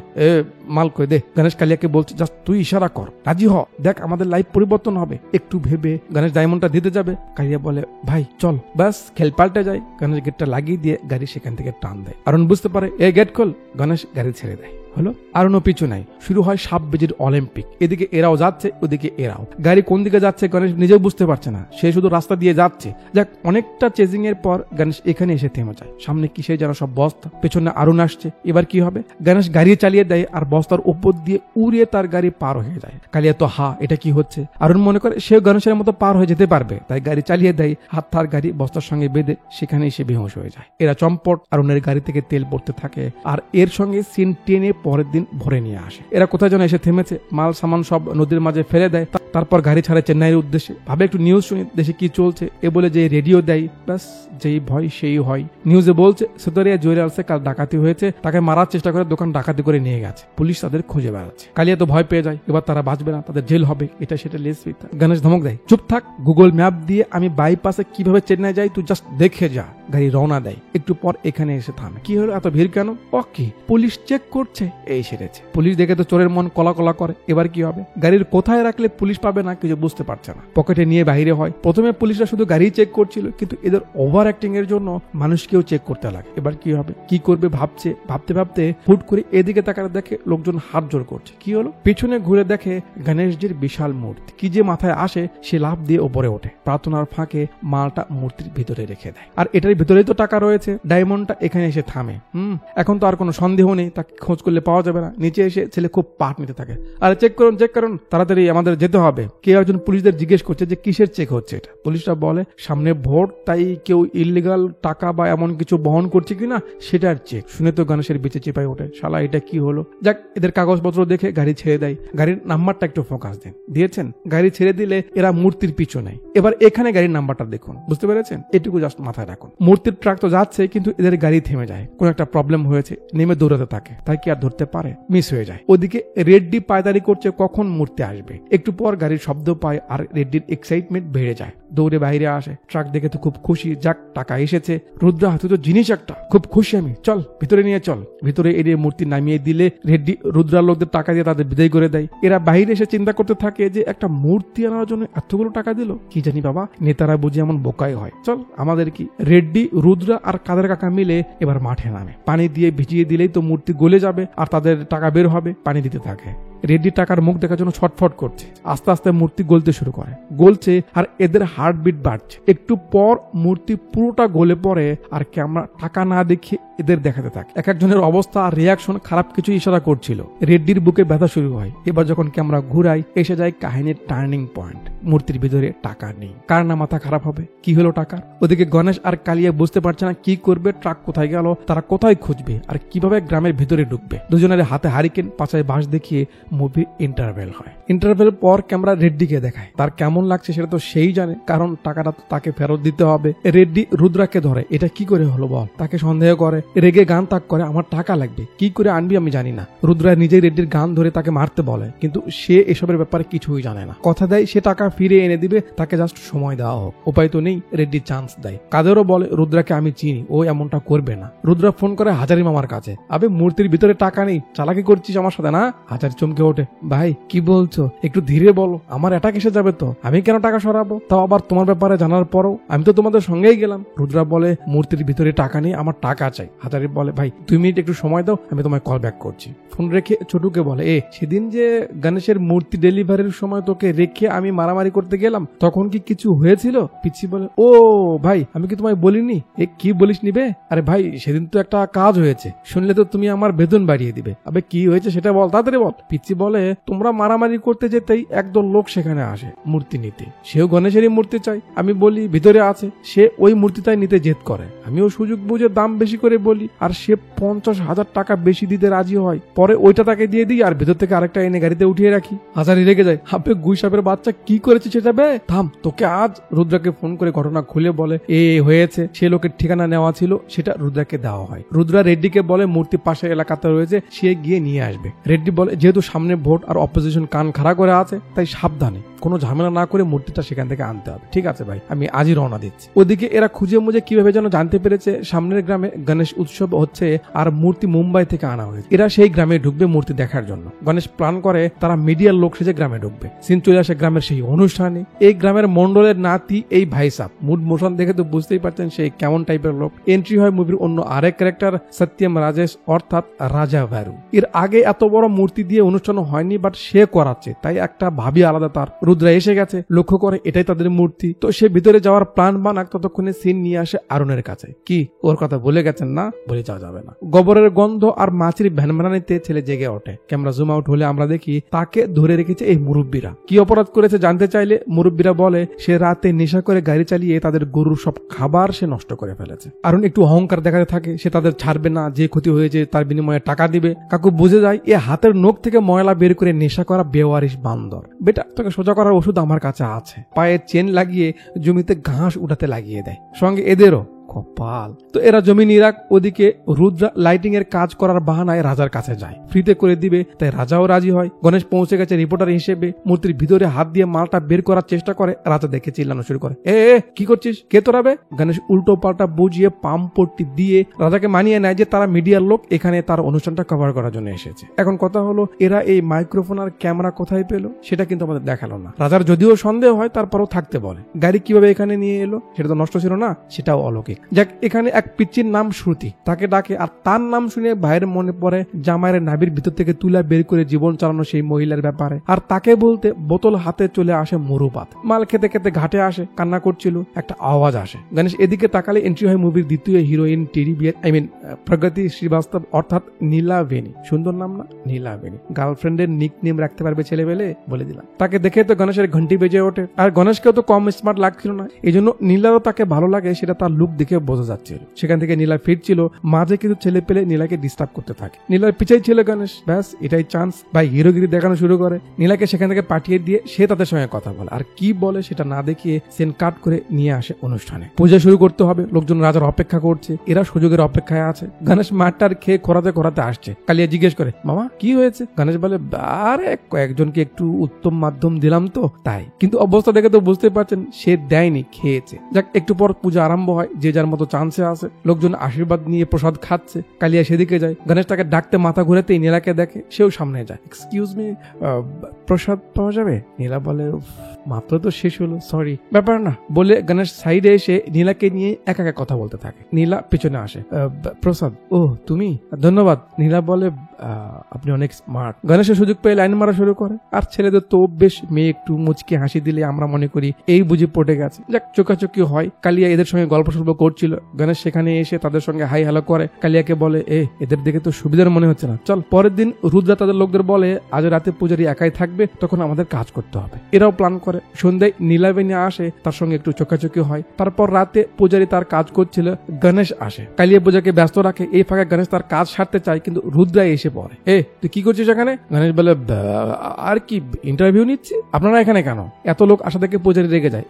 মাল কই দে। গণেশ কালিয়াকে বলছে, জাস্ট তুই ইশারা কর, রাজি হ, দেখ আমাদের লাইফ পরিবর্তন হবে। একটু ভেবে গণেশ ডায়মন্ডটা দিতে যাবে। কালিয়া বলে, ভাই চল। ব্যাস খেল পাল্টে যায়। গণেশ গেটটা লাগিয়ে দিয়ে গাড়ি সেখান থেকে টান দেয়। আরুন বুঝতে পারে, গেট খোল। গণেশ গাড়ি ছেড়ে দেয়। হলো আর কোনো পিছু নাই। শুরু হয় সাপ বেজির অলিম্পিক। এদিকে এরাও যাচ্ছে, ওদিকে এরাও। গাড়ি কোন দিকে যাচ্ছে গণেশ নিজেও বুঝতে পারছে না, সে শুধু রাস্তা দিয়ে যাচ্ছে। যাক, অনেকটা চেজিং এর পর গণেশ এখানে এসে থেমে যায়। সামনে কিসে যেন সব বস্তা, পেছনে আরুন আসছে। এবার কি হবে? গণেশ গাড়ি চালিয়ে দেয় আর বস্তার উপর দিয়ে উড়িয়ে তার গাড়ি পার হয়ে যায়। কালিয়া তো এটা কি হচ্ছে? আরুন মনে করে সেও গণেশের মতো পার হয়ে যেতে পারবে, তাই গাড়ি চালিয়ে দেয়। হাত তার গাড়ি বস্তার সঙ্গে বেঁধে সেখানেই সে বেহুঁশ হয়ে যায়। এরা চম্পট আরুনের গাড়ি থেকে তেল পড়তে থাকে আর এর সঙ্গে সিন টেনে পরের দিন ভরে নিয়ে আসে। এরা কোথায় যেন এসে থেমেছে, মাল সামান সব নদীর মাঝে ফেলে দেয়। তারপর গাড়ি ছাড়ে চেন্নাইয়ের উদ্দেশ্যে। ভাবে একটু নিউজ শুনি, দেশে কি চলছে। এ বলে যে রেডিও দেয়, ব্যাস যেই ভয় সেই হয়। নিউজে বলছে সুতরিয়া জুয়েলার্সে কাল ডাকাতি হয়েছে, তাকে মারার চেষ্টা করে দোকান ডাকাতি করে নিয়ে গেছে, পুলিশ তাদের খুঁজে বেড়াচ্ছে। কালিয়া তো ভয় পেয়ে যায়, এবার তারা বাঁচবে না, তাদের জেল হবে, এটা সেটা লেস বিতা। গণেশ ধমক দেয়, চুপ থাক, গুগল ম্যাপ দিয়ে আমি বাইপাসে কিভাবে চেন্নাই যাই তুই জাস্ট দেখে যা। গাড়ি রওনা দেয়। একটু পর এখানে এসে থামে। কি হলো এত ভিড় কেন? কি পুলিশ চেক করছে? এই সেরেছে। পুলিশ দেখে তো চোরের মন কলা কলা করে। এবার কি হবে? গাড়ির কোথায় রাখলে পুলিশ পাবে না কিছু বুঝতে পারছে না। পকেটে নিয়ে বাইরে হয়। প্রথমে পুলিশরা শুধু গাড়ি চেক করছিল, কিন্তু এদের ওভার অ্যাক্টিং এর জন্য মানুষকেও চেক করতে লাগে। এবার কি হবে, কি করবে ভাবছে। ভাবতে ভাবতে হুট করে এদিকে তাকাতে দেখে লোকজন হাত জোর করছে। কি হলো? পিছনে ঘুরে দেখে গণেশজির বিশাল মূর্তি। কি যে মাথায় আসে, সে লাফ দিয়ে উপরে ওঠে। প্রার্থনার ফাঁকে মালটা মূর্তির ভিতরে রেখে দেয়। আর এটার ভিতরেই তো টাকা রয়েছে। ডায়মন্ডটা এখানে এসে থামে। এখন তো আর কোনো সন্দেহ নেই, তাকে খোঁজ করলে পাওয়া যাবে না। নিচে এসে ছেলে খুব পাট নিতে থাকে। আরে চেক করুন, তাড়াতাড়ি আমাদের যেতে হবে। কেউ একজন পুলিশদের জিজ্ঞেস করছে যে কিসের চেক হচ্ছে এটা। পুলিশরা বলে সামনে ভোট, তাই কেউ ইলিগাল টাকা বা এমন কিছু বহন করছে কিনা সেটার চেক। শুনে তো গণেশের বিচে চেপাই ওঠে, শালা এটা কি হলো। যাক, এদের কাগজপত্র দেখে গাড়ি ছেড়ে দেয়। গাড়ির নাম্বারটা একটু ফোকাস দিয়েছেন। গাড়ি ছেড়ে দিলে এরা মূর্তির পিছু নেয়। এবার এখানে গাড়ির নাম্বারটা দেখুন, বুঝতে পেরেছেন? এটুকু জাস্ট মাথায় রাখুন। মূর্তির ট্রাক তো যাচ্ছে, কিন্তু এদের গাড়ি থেমে যায়। কোন একটা প্রবলেম হয়েছে, নেমে দৌড়াতে থাকে। তাই কি আর ধরতে পারে? মিস হয়ে যায়। ওদিকে রেড্ডি পায়দারি করছে কখন মূর্তি আসবে। একটু পর গাড়ির শব্দ পায় আর রেড্ডির এক্সাইটমেন্ট বেড়ে যায়। দৌড়ে বাইরে আসে। ট্রাক দেখে তো খুব খুশি, যাক টাকা এসেছে। রুদ্রা হাতে তো জিনিস একটা, খুব খুশি আমি, চল ভিতরে নিয়ে চল। ভিতরে এড়িয়ে মূর্তি নামিয়ে দিলে রেড্ডি রুদ্রার লোকদের টাকা দিয়ে তাদের বিদায় করে দেয়। এরা বাইরে এসে চিন্তা করতে থাকে যে একটা মূর্তি আনার জন্য এতগুলো টাকা দিল, কি জানি বাবা, নেতারা বুঝি এমন বোকাই হয়। চল আমাদের কি। রেড্ডি, রুদ্রা আর কাদের কাকা মিলে এবার মাঠে নামে। পানি দিয়ে ভিজিয়ে দিলেই তো মূর্তি গলে যাবে আর তাদের টাকা বের হবে। পানি দিতে থাকে। রেড্ডি টাকার মুখ দেখার জন্য ছটফট করছে। আস্তে আস্তে মূর্তি গলতে শুরু করে। গলছে আর এদের হার্টবিট বাড়ছে। একটু পর মূর্তি পুরোটা গলে পড়ে আর ক্যামেরা টাকা না দেখে এদের দেখাতে থাকে। এক একজনের অবস্থা আর রিয়াকশন খারাপ কিছু ইশারা করছিল। রেড্ডির বুকে ব্যথা শুরু হয়। এবার যখন ক্যামেরা ঘুরাই, এসে যায় কাহিনীর টার্নিং পয়েন্ট। মূর্তির ভিতরে টাকা নেই। কার না মাথা খারাপ হবে? কি হলো টাকার? ওদিকে গণেশ আর কালিয়া বুঝতে পারছে না কি করবে। ট্রাক কোথায় গেল, তারা কোথায় খুঁজবে আর কিভাবে গ্রামের ভিতরে ঢুকবে। দুজনের হাতে হারিকেন, পাছায় বাঁশ দেখিয়ে মুভি ইন্টারভেল হয়। ইন্টারভেল পর ক্যামেরা রেড্ডিকে দেখায়। তার কেমন লাগছে সেটা তো সেই জানে, কারণ টাকাটা তো তাকে ফেরত দিতে হবে। রেড্ডি রুদ্রাকে ধরে, এটা কি করে হলো বল। তাকে সন্দেহ করে, রেগে গান তাক করে, আমার টাকা লাগবে, কি করে আনবি আমি জানি না। রুদ্রা নিজেই রেড্ডির গান ধরে তাকে মারতে বলে, কিন্তু সে এসবের ব্যাপারে কিছুই জানে না। কথা দেয় সে টাকা ফিরে এনে দিবে, তাকে জাস্ট সময় দেওয়া হোক। উপায় তো নেই, রেড্ডি চান্স দেয়। কাদেরও বলে রুদ্রাকে আমি চিনি, ও এমনটা করবে না। রুদ্রা ফোন করে হাজারি মামার কাছে, আবে মূর্তির ভিতরে টাকা নেই, চালাকি করছিস আমার সাথে না। হাজারি চমকে ওঠে, ভাই কি বলছো, একটু ধীরে বলো, আমার অ্যাটাক এসে যাবে তো, আমি কেন টাকা সরাবো, তাও আবার তোমার ব্যাপারে জানার পরও, আমি তো তোমাদের সঙ্গেই গেলাম। রুদ্রা বলে মূর্তির ভিতরে টাকা নেই, আমার টাকা চাই। হাজারি বলে, ভাই 2 মিনিট একটু সময় দাও, আমি তোমায় কল ব্যাক করছি। ফোন রেখে ছোটুকে বলে, সেদিন যে গণেশের মূর্তি ডেলিভারির সময় তোকে রেখে আমি মারামারি করতে গেলাম, তখন কি কিছু হয়েছিল? পিচ্ছি বলে, ও ভাই আমি কি তোমায় বলিনি? কি বলিস নিবে? আরে ভাই সেদিন তো একটা কাজ হয়েছে, শুনলে তো তুমি আমার বেতন বাড়িয়ে দিবে। আবে কি হয়েছে সেটা বল, তাড়াতাড়ি বল। পিচ্ছি বলে, তোমরা মারামারি করতে যেতেই একদল লোক সেখানে আসে মূর্তি নিতে। সেও গণেশেরই মূর্তি চাই। আমি বলি ভিতরে আছে, সে ওই মূর্তিটাই নিতে জেদ করে। আমিও সুযোগ বুঝে দাম বেশি করে বলি, আর সে 50,000 টাকা বেশি দিতে রাজি হয়। পরে ওইটা তাকে দিয়ে দিই আর ভেতর থেকে আরেকটা এনে গাড়িতে উঠিয়ে রাখি। হাজারি রেগে যায়, আপনি গুই সাপের বাচ্চা কি করেছে সেটা বে থাম, তোকে আজ। রুদ্রাকে ফোন করে ঘটনা খুলে বলে হয়েছে। সে লোকের ঠিকানা নেওয়া ছিল, সেটা রুদ্রাকে দেওয়া হয়। রুদ্রা রেড্ডিকে বলে মূর্তি পাশের এলাকাতে রয়েছে, সে গিয়ে নিয়ে আসবে। রেড্ডি বলে যেহেতু সামনে ভোট আর অপোজিশন কান খাড়া করে আছে, তাই সাবধানে কোনো ঝামেলা না করে মূর্তিটা সেখান থেকে আনতে হবে। ঠিক আছে ভাই, আমি আজই রওনা দিচ্ছি। ওদিকে এরা খুঁজে মুজে কিভাবে যেন জানতে পেরেছে সামনের গ্রামে গণেশ উৎসব হচ্ছে আর মূর্তি মুম্বাই থেকে আনা হয়েছে। এরা সেই গ্রামে ঢুকবে মূর্তি দেখার জন্য। গণেশ প্ল্যান করে তারা মিডিয়ার লোক সেজে গ্রামে ঢুকবে। সিন চলে আসে গ্রামের সেই অনুষ্ঠানে। এই গ্রামের মন্ডলের নাতি এই ভাই সাহ। মুড মোশন দেখে তো বুঝতেই পারছেন সেই কেমন টাইপের লোক। এন্ট্রি হয় মুভির অন্য আরেক ক্যারেক্টার সত্যম রাজেশ অর্থাৎ রাজা ভ্যারু। এর আগে এত বড় মূর্তি দিয়ে অনুষ্ঠান হয়নি, বাট সে করাচ্ছে, তাই একটা ভাবি আলাদা তার। রুদ্রা এসে গেছে, লক্ষ্য করে এটাই তাদের মূর্তি। তো সে ভিতরে যাওয়ার প্ল্যান বানাক, ততক্ষণে সিন নিয়ে আসে আরুনের কাছে। কি ওর কথা বলে গেছেন না? বলে যাওয়া যাবে না। গোবরের গন্ধ আর মাছির ভ্যানভ্যানানিতে ছেলে জেগে ওঠে। ক্যামেরা জুম আউট হলে আমরা দেখি তাকে ধরে রেখেছে এই মুরব্বীরা। কি অপরাধ করেছে জানতে চাইলে মুরব্বীরা বলে সে রাতে নেশা করে গাড়ি চালিয়ে তাদের গরুর সব খাবার সে নষ্ট করে ফেলেছে। আরুন একটু অহংকার দেখাতে থাকে, সে তাদের ছাড়বে না, যে ক্ষতি হয়েছে তার বিনিময়ে টাকা দিবে। কাকু বুঝে যায় এ হাতের নখ থেকে ময়লা বের করে নেশা করা বেওয়ারিশ বান্দর। বেটা, তোকে সোজা করার ওষুধ আমার কাছে আছে। পায়ে চেন লাগিয়ে জমিতে ঘাস উঠাতে লাগিয়ে দেয়, সঙ্গে এদেরও কপাল। তো এরা জমি নিরাক। ওদিকে রুদ্রা লাইটিং এর কাজ করার বাহানায় রাজার কাছে যায়, ফ্রিতে করে দিবে, তাই রাজাও রাজি হয়। গণেশ পৌঁছে গেছে রিপোর্টার হিসেবে, মূর্তির ভিতরে হাত দিয়ে মালটা বের করার চেষ্টা করে। রাজা দেখে চিল্লানো শুরু করে, এ কি করছিস, কে তোরাবে? গণেশ উল্টো পাল্টা বুঝিয়ে পাম্পটি দিয়ে রাজাকে মানিয়ে নেয় যে তারা মিডিয়ার লোক, এখানে তার অনুষ্ঠানটা কভার করার জন্য এসেছে। এখন কথা হলো এরা এই মাইক্রোফোন আর ক্যামেরা কোথায় পেলো সেটা কিন্তু আমাদের দেখালো না। রাজার যদিও সন্দেহ হয়, তারপরও থাকতে বলে। গাড়ি কিভাবে এখানে নিয়ে এলো সেটা তো নষ্ট ছিল না, সেটাও অলৌকিক। যাক, এখানে এক পিচ্চির নাম শ্রুতি, তাকে ডাকে। আর তার নাম শুনে ভাইয়ের মনে পড়ে জামাইয়ের নাভির ভিতর থেকে তুলা বের করে জীবন চালানো সেই মহিলার ব্যাপারে। আর তাকে বলতে বোতল হাতে চলে আসে মরুপাত। মাল খেতে খেতে ঘাটে আসে, কান্না করছিল, একটা আওয়াজ আসে। গণেশ এদিকে তাকালে এন্ট্রি হয় মুভির দ্বিতীয় হিরোইন প্রগতি শ্রীবাস্তব অর্থাৎ নীলাবেণী। সুন্দর নাম না? নীলাবেণী। গার্লফ্রেন্ডের নিক নেম রাখতে পারবে ছেলে পেলে, বলে দিলাম। তাকে দেখে তো গণেশের ঘন্টি বেজে ওঠে। আর গণেশকেও তো কম স্মার্ট লাগছিল না, এই জন্য নীলারও তাকে ভালো লাগে, সেটা তার লুক দেখে বোঝা যাচ্ছিল। সেখান থেকে নীলা ফিরছিল, মাঝে কিছু ছেলে পেলে নীলাকে ডিস্টার্ব করতে থাকে। নীলার পিছাই ছিল গণেশ। ব্যাস, এটাই চান্স। ভাই হিরোগিরি দেখানো শুরু করে। নীলাকে সেখান থেকে পাঠিয়ে দিয়ে সে তাদের সঙ্গে কথা বলে। আর কি বলে সেটা না দেখিয়ে সিন কাট করে নিয়ে আসে অনুষ্ঠানে। পূজা শুরু করতে হবে, লোকজন রাজার অপেক্ষা করছে, এরা সুযোগের অপেক্ষায় আছে। গণেশ মাঠটার খেয়ে খোরাতে খোরাতে আসছে। কালিয়া জিজ্ঞেস করে, মামা কি হয়েছে? গণেশ বলে, আরে কয়েকজনকে একটু উত্তম মাধ্যম দিলাম তো তাই। কিন্তু অবস্থা দেখে তো বুঝতে পারছেন সে দেয়নি, খেয়েছে। যাক, একটু পর পূজা আরম্ভ হয়, যে যার মতো চান্সে আছে। লোকজন আশীর্বাদ নিয়ে প্রসাদ খাচ্ছে। কালিয়া সেদিকে যায়। গণেশ তাকে ডাকতে মাথা ঘুরাতেই নীলাকে দেখে, সেও সামনে যায়। এক্সকিউজ মি, প্রসাদ পাওয়া যাবে? নীলা বলে, মাত্র তো শেষ হলো, সরি। ব্যাপার না বলে গণেশ সাইডে এসে নীলাকে নিয়ে একা একা কথা বলতে থাকে। নীলা পিছনে আসে। প্রসাদ, ও তুমি? ধন্যবাদ। নীলা বলে, আপনি অনেক স্মার্ট। গণেশের সুযোগ পেয়ে লাইন মারা শুরু করে। আর ছেলেদের তো বেশ, মেয়ে একটু মুচকি হাসি দিলে আমরা মনে করি এই বুঝি পটে গেছে। যাক, চোখাচোখি হয়। কালিয়া এদের সঙ্গে গল্প সল্প করছিল। গণেশ সেখানে এসে তাদের সঙ্গে হাই হ্যালো করে। কালিয়াকে বলে, এদের দেখে তো সুবিধার মনে হচ্ছে না, চল। পরের দিন রুদ্রা তাদের লোকদের বলে, আজ রাতে পূজারি একাই থাকবে, তখন আমাদের কাজ করতে হবে। এরাও প্ল্যান করে। সন্ধ্যায় নীলাবেণী আসে, তার সঙ্গে একটু চোখাচোখি হয়। তারপর রাতে পূজারি তার কাজ করছিল, গণেশ আসে। কালিয়া পূজাকে ব্যস্ত রাখে। এই ফাঁকে গণেশ তার কাজ সারতে চায়, কিন্তু রুদ্রা এসে পড়ে। তুই কি করছিস এখানে? গণেশ বলে, আর কি, ইন্টারভিউ নিচ্ছি। আপনারা এখানে কেন? এত লোক আসা থেকে পূজারি রেগে যায়।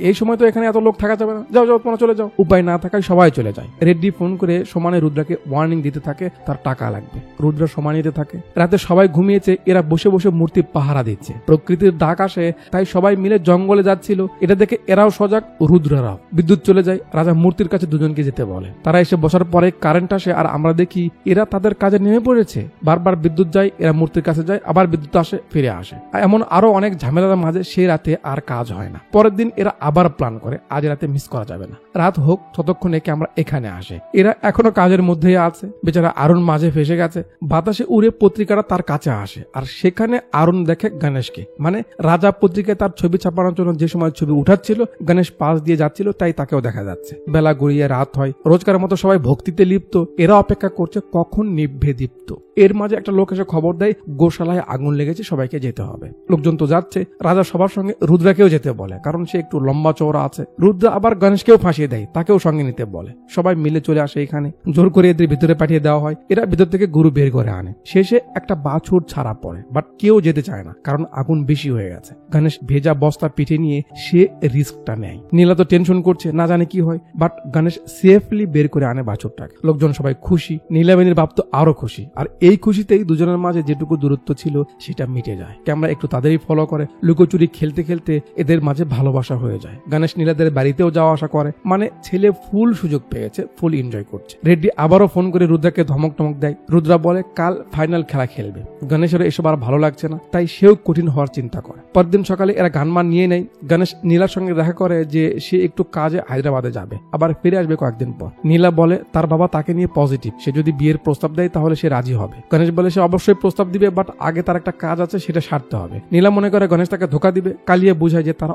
এই সময় তো এখানে এত লোক থাকা যাবে না, যাও যাও, তোমরা চলে যাও। উপায় না থাকায় সবাই চলে যায়। রেড্ডি ফোন করে সমানে রুদ্রাকে ওয়ার্নিং দিতে থাকে, তার টাকা লাগবে। রুদ্র সমান নিতে থাকে। রাতে সবাই ঘুমিয়েছে, এরা বসে বসে মূর্তি পাহারা দিচ্ছে। প্রকৃতির ডাক আসে, তাই সবাই মিলে জঙ্গলে যাচ্ছিল। এটা দেখে এরাও সজাগ, রুদ্রারাও। বিদ্যুৎ চলে যায়। রাজা মূর্তির কাছে দুজনকে যেতে বলে। তারা এসে বসার পরে কারেন্ট আসে, আর আমরা দেখি এরা তাদের কাজে নেমে পড়েছে। বারবার বিদ্যুৎ যায়, এরা মূর্তির কাছে যায়, আবার বিদ্যুৎ আসে, ফিরে আসে। এমন আরো অনেক ঝামেলার মাঝে সে রাতে আর কাজ হয় না। পরের দিন এরা আবার প্ল্যান করে, আজ রাতে মিস করা যাবে না, রাত হোক, ততক্ষণে আমরা এখানে আসে। এরা এখনো কাজের মধ্যেই আছে। বেচারা আরুণ মাঝে ফেসে গেছে। বাতাসে উড়ে পত্রিকাটা তার কাছে আসে, আর সেখানে আরুণ দেখে গণেশকে। মানে রাজা পত্রিকায় তার ছবি ছাপানোর জন্য যে সময় ছবি উঠাচ্ছিল, গণেশ পাশ দিয়ে যাচ্ছিল, তাই তাকেও দেখা যাচ্ছে। বেলা গড়িয়ে রাত হয়। রোজকার মতো সবাই ভক্তিতে লিপ্ত। এরা অপেক্ষা করছে কখন নিভবে দীপ্ত। এর মাঝে একটা লোক এসে খবর দেয়, গোশালায় আগুন লেগেছে, সবাইকে যেতে হবে। লোকজন তো যাচ্ছে। রাজা সবার সঙ্গে রুদ্রাকেও যেতে বলে, কারণ সে একটু লম্বা চওড়া আছে। রুদ্রা আবার গণেশকেও ফাঁসিয়ে দেয়, তাকেও সঙ্গে নিতে বলে। সবাই মিলে চলে আসে এখানে। জোর করে এদের ভিতরে পাঠিয়ে দেওয়া হয়। এরা ভিতর থেকে গরু বের করে আনে। শেষে একটা বাছুর ছাড়া পড়ে, বাট কেউ যেতে চায় না, কারণ আগুন বেশি হয়ে গেছে। গণেশ ভেজা বস্তা পিঠে নিয়ে সে রিস্কটা নেয়। নীলা তো টেনশন করছে, না জানে কি হয়, বাট গণেশ সেফলি বের করে আনে বাছুরটাকে। লোকজন সবাই খুশি। নীলাবেণীর বাপ তো আরো খুশি। আর এই খুশিতেই দুজনের মাঝে যেটুকু দূরত্ব ছিল সেটা মিটে যায়। ক্যামেরা একটু তাদেরই ফলো করে, লুকোচুরি খেলতে খেলতে এদের মাঝে ভালোবাসা হয়ে যায়। গণেশ নীলাদের বাড়িতেও যাওয়া আসা করে, মানে ছেলে ফুল সুযোগ পেয়েছে, ফুল এনজয় করছে। রেড্ডি আবারও ফোন করে রুদ্রাকে ধমক টমক দেয়। রুদ্রা বলে কাল ফাইনাল খেলা খেলবে। গণেশের এসব আর ভালো লাগছে না, তাই সেও কঠিন হওয়ার চিন্তা করে। পরদিন সকালে এরা গানমান নিয়ে নেয়। গণেশ নীলার সঙ্গে দেখা করে যে সে একটু কাজে হায়দ্রাবাদে যাবে, আবার ফিরে আসবে কয়েকদিন পর। নীলা বলে তার বাবা তাকে নিয়ে পজিটিভ, সে যদি বিয়ের প্রস্তাব দেয় তাহলে সে রাজি হবে। গণেশ বলে সে অবশ্যই প্রস্তাব দিবে, বাট আগে তার একটা কাজ আছে, সেটা সারতে হবে। নীলা মনে করে গণেশ তাকে ধোকা দিবে। কালিয়া বুঝায় যে তারা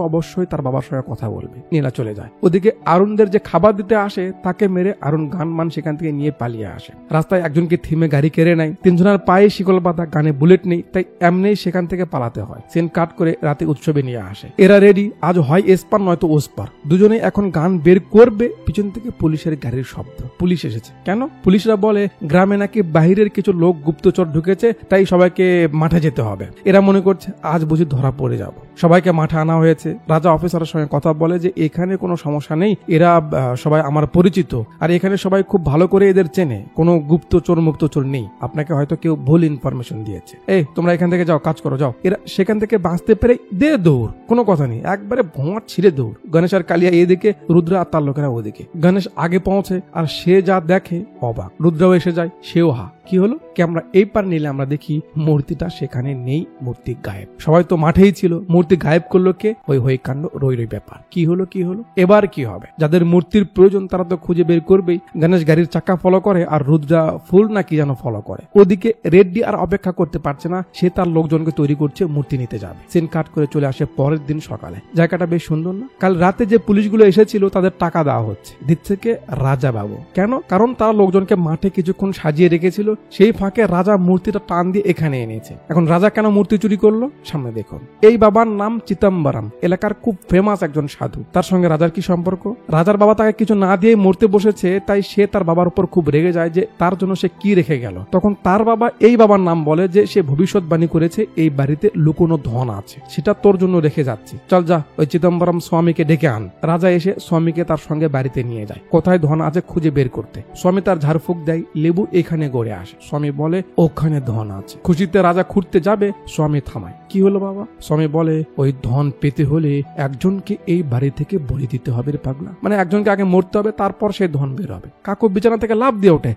অবশ্যই তার বাবার সঙ্গে কথা বলবে। নীলা চলে যায়। ওদিকে আরুণদের যে খাবার দিতে আসে তাকে মেরে আরুণ গানমান সেখান থেকে নিয়ে পালিয়ে আসে। রাস্তায় একজনকে থিমে গাড়ি কেড়ে নেয়। তিনজনের পায়ে শিকল বাঁধা, গানে বুলেট নেই, তাই এমনি সেখান থেকে পালাতে হয়। সিন কাট করে রাতে উৎসবে নিয়ে আসে। এরা রেডি, আজ হয় এসপার নয়তো ওসপার। দুজনে এখন গান বের করবে। পিছন থেকে পুলিশের গাড়ির শব্দ। পুলিশ এসেছে। কেন? পুলিশরা বলে গ্রামে নাকি বাহিরের কিছু লোক গুপ্তচর ঢুকেছে, তাই সবাইকে মাঠে যেতে হবে। এরা মনে করছে আজ বুঝি ধরা পড়ে যাব। সবাইকে মাঠে আনা হয়েছে। রাজা অফিসারের সঙ্গে কথা বলে যে এখানে কোনো সমস্যা নেই, এরা সবাই আমার পরিচিত, আর এখানে সবাই খুব ভালো করে এদের চেনে, কোনো গুপ্তচর মুক্তচর নেই, আপনাকে হয়তো কেউ ভুল ইনফরমেশন দিয়েছে। এই তোমরা এখান থেকে যাও, কাজ করো, যাও। এরা সেখান থেকে বাঁচতে পেরে দে দৌড়, কোনো কথা নেই, একবারে ভোঁয়ার ছিঁড়ে দৌড়। গণেশ আর কালিয়া এদিকে, রুদ্র আর তার লোকেরা ওদিকে। গণেশ আগে পৌঁছে আর সে যা দেখে অবাক। রুদ্রও এসে যায়, সেও হা। কি হলো? ক্যামেরা এই পার নিলে আমরা দেখি মূর্তিটা সেখানে নেই, মূর্তি গায়েব। সবাই তো মাঠেই ছিল, মূর্তি গায়েব করলো কে? ওই কাণ্ড, রই ব্যাপার। কি হলো এবার কি হবে? যাদের মূর্তির প্রয়োজন তারা তো খুঁজে বের করবেই। গণেশ গাড়ির চাকা ফলো করে আর রুদ্রা ফুল নাকি যেন ফলো করে। ওদিকে রেড্ডি আর অপেক্ষা করতে পারছে না, সে তার লোকজনকে তৈরি করছে, মূর্তি নিতে যাবে। সিন কাট করে চলে আসে পরের দিন সকালে। জায়গাটা বেশ সুন্দর না? কাল রাতে যে পুলিশগুলো এসেছিল তাদের টাকা দেওয়া হচ্ছে, দিচ্ছে কে? রাজা বাবু। কেন? কারণ তারা লোকজনকে মাঠে কিছুক্ষণ সাজিয়ে রেখেছিল, সেই ফাঁকে রাজা মূর্তিটা টান দিয়ে এখানে এনেছে। এখন রাজা কেন মূর্তি চুরি করলো সামনে দেখুন। এই বাবার নাম চিদম্বরম, এলাকার খুব ফেমাস একজন সাধু। তার সঙ্গে রাজার কি সম্পর্ক? রাজার বাবা তাকে কিছু না দিয়ে মরতে বসেছে, তাই সে তার বাবার উপর খুব রেগে যায় যে তার জন্য সে কি রেখে গেল। তখন তার বাবা এই বাবার নাম বলে যে সে ভবিষ্যৎবাণী করেছে এই বাড়িতে লুকোনো ধন আছে, সেটা তোর জন্য রেখে যাচ্ছি, চল যা ওই চিদম্বরম স্বামীকে ডেকে আন। রাজা এসে স্বামীকে তার সঙ্গে বাড়িতে নিয়ে যায়, কোথায় ধন আছে খুঁজে বের করতে। স্বামী তার ঝাড়ফুঁক দেয়, লেবু এখানে গড়ে আসে। স্বামী বলে ওখানে ধন আছে। খুশিতে রাজা খুঁড়তে যাবে, স্বামী থামায়। কি হলো বাবা? স্বামী বলে ওই ধন পেতে হলে একজনকে এই বাড়ি থেকে বলি দিতে হবে রে পাগলা, মানে একজনকে আগে মরতে হবে, তারপর সে ধন বের হবে। কাকু বিছানা থেকে লাফ দিয়ে ওঠে,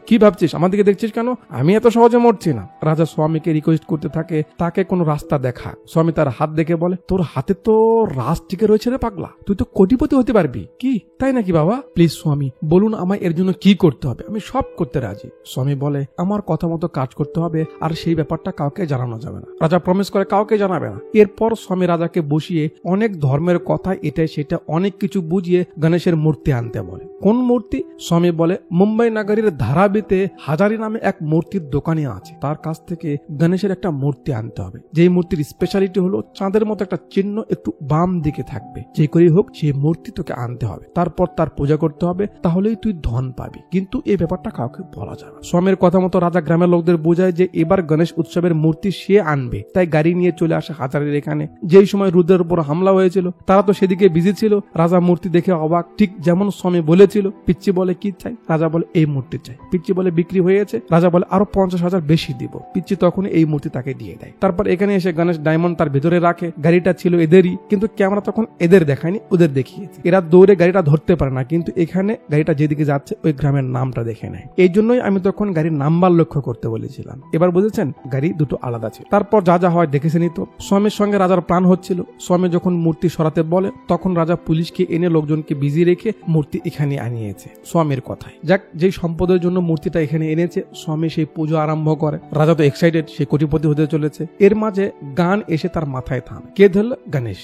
কি ভাবছিস? আমাদেরকে দেখছিস কেন? আমি এত সহজে মরছি না। রাজা স্বামীকে রিকোয়েস্ট করতে থাকে তাকে কোনো রাস্তা দেখা। স্বামী তার হাত দেখে বলে তোর হাতে তো রাজ টিকে রয়েছে রে পাগলা, তুই তো কোটিপতি হতে পারবি। কি তাই নাকি বাবা? প্লিজ স্বামী বলুন আমায় এর জন্য কি করতে হবে, আমি সব করতে রাজি। স্বামী বলে আমার কথা মতো কাজ করতে হবে, আর সেই ব্যাপারটা কাউকে জানানো যাবে না। রাজা প্রমিস করে কাউকে জানাবে না। এরপর স্বামী রাজাকে বসিয়ে অনেক ধর্মের কথা এটা সেটা অনেক কিছু বুঝিয়ে গণেশের মূর্তি আনতে বলে। কোন মূর্তি? স্বামী বলে মুম্বাই নগরীর ধারাবিতে হাজারি নামে এক মূর্তির দোকানে আছে, তার কাছ থেকে গণেশের একটা মূর্তি আনতে হবে। যেই মূর্তির স্পেশালিটি হলো চাঁদের মতো একটা চিহ্ন একটু বাম দিকে থাকবে। যে করেই হোক সেই মূর্তি তোকে আনতে হবে, তারপর তার পূজা করতে হবে, তাহলেই তুই ধন পাবি, কিন্তু এই ব্যাপারটা কাউকে বলা যাবে না। স্বামীর কথা মতো রাজা গ্রামের লোকদের বোঝায় যে এবার গণেশ উৎসবের মূর্তি সে আনবে, তাই গাড়ি নিয়ে চলে আসে হাজারের এখানে। যেই সময় রুদ্রের উপর হামলা হয়েছিল তারা তো সেদিকে বিজি ছিল। রাজা মূর্তি দেখে অবাক, ঠিক যেমন স্বামী বলেছিল। পিচ্চি বলে কি চাই? রাজা বলে এই মূর্তি চাই। পিচ্চি বলে বিক্রি হয়েছে। রাজা বলে আরো 50,000 বেশি দিব। পিচ্চি তখন এই মূর্তি তাকে দিয়ে দেয়। তারপর এখানে এসে গণেশ ডায়মন্ড তার ভেতরে রাখে। গাড়িটা ছিল এদেরই, কিন্তু ক্যামেরা তখন এদের দেখায়নি, ওদের দেখিয়েছে। এরা দৌড়ে গাড়িটা ধরতে পারে না, কিন্তু এখানে গাড়িটা যেদিকে যাচ্ছে ওই গ্রামের নামটা দেখে নেয়। এই জন্যই আমি তখন গাড়ির নাম্বার লক্ষ্য করতে বলেছিলাম। এবার বুঝেছেন, গাড়ি দুটো আলাদা ছিল। তারপর যা হয় দেখেছেনই তো। স্বামীর সঙ্গে রাজার প্ল্যান হচ্ছিল। স্বামী যখন মূর্তি সরাতে বলে তখন রাজা পুলিশকে এনে লোকজনকে বিজি রেখে মূর্তি এখানে আনিয়েছে স্বামীর কথায়। যাক, যেই সম্পদের জন্য মূর্তিটা এখানে এনেছে, স্বামী সেই পুজো আরম্ভ করে। রাজা তো এক্সাইটেড, সে কোটিপতি হতে চলেছে। এর মাঝে গান এসে তার মাথায় থামে। কে ধরল? গণেশ।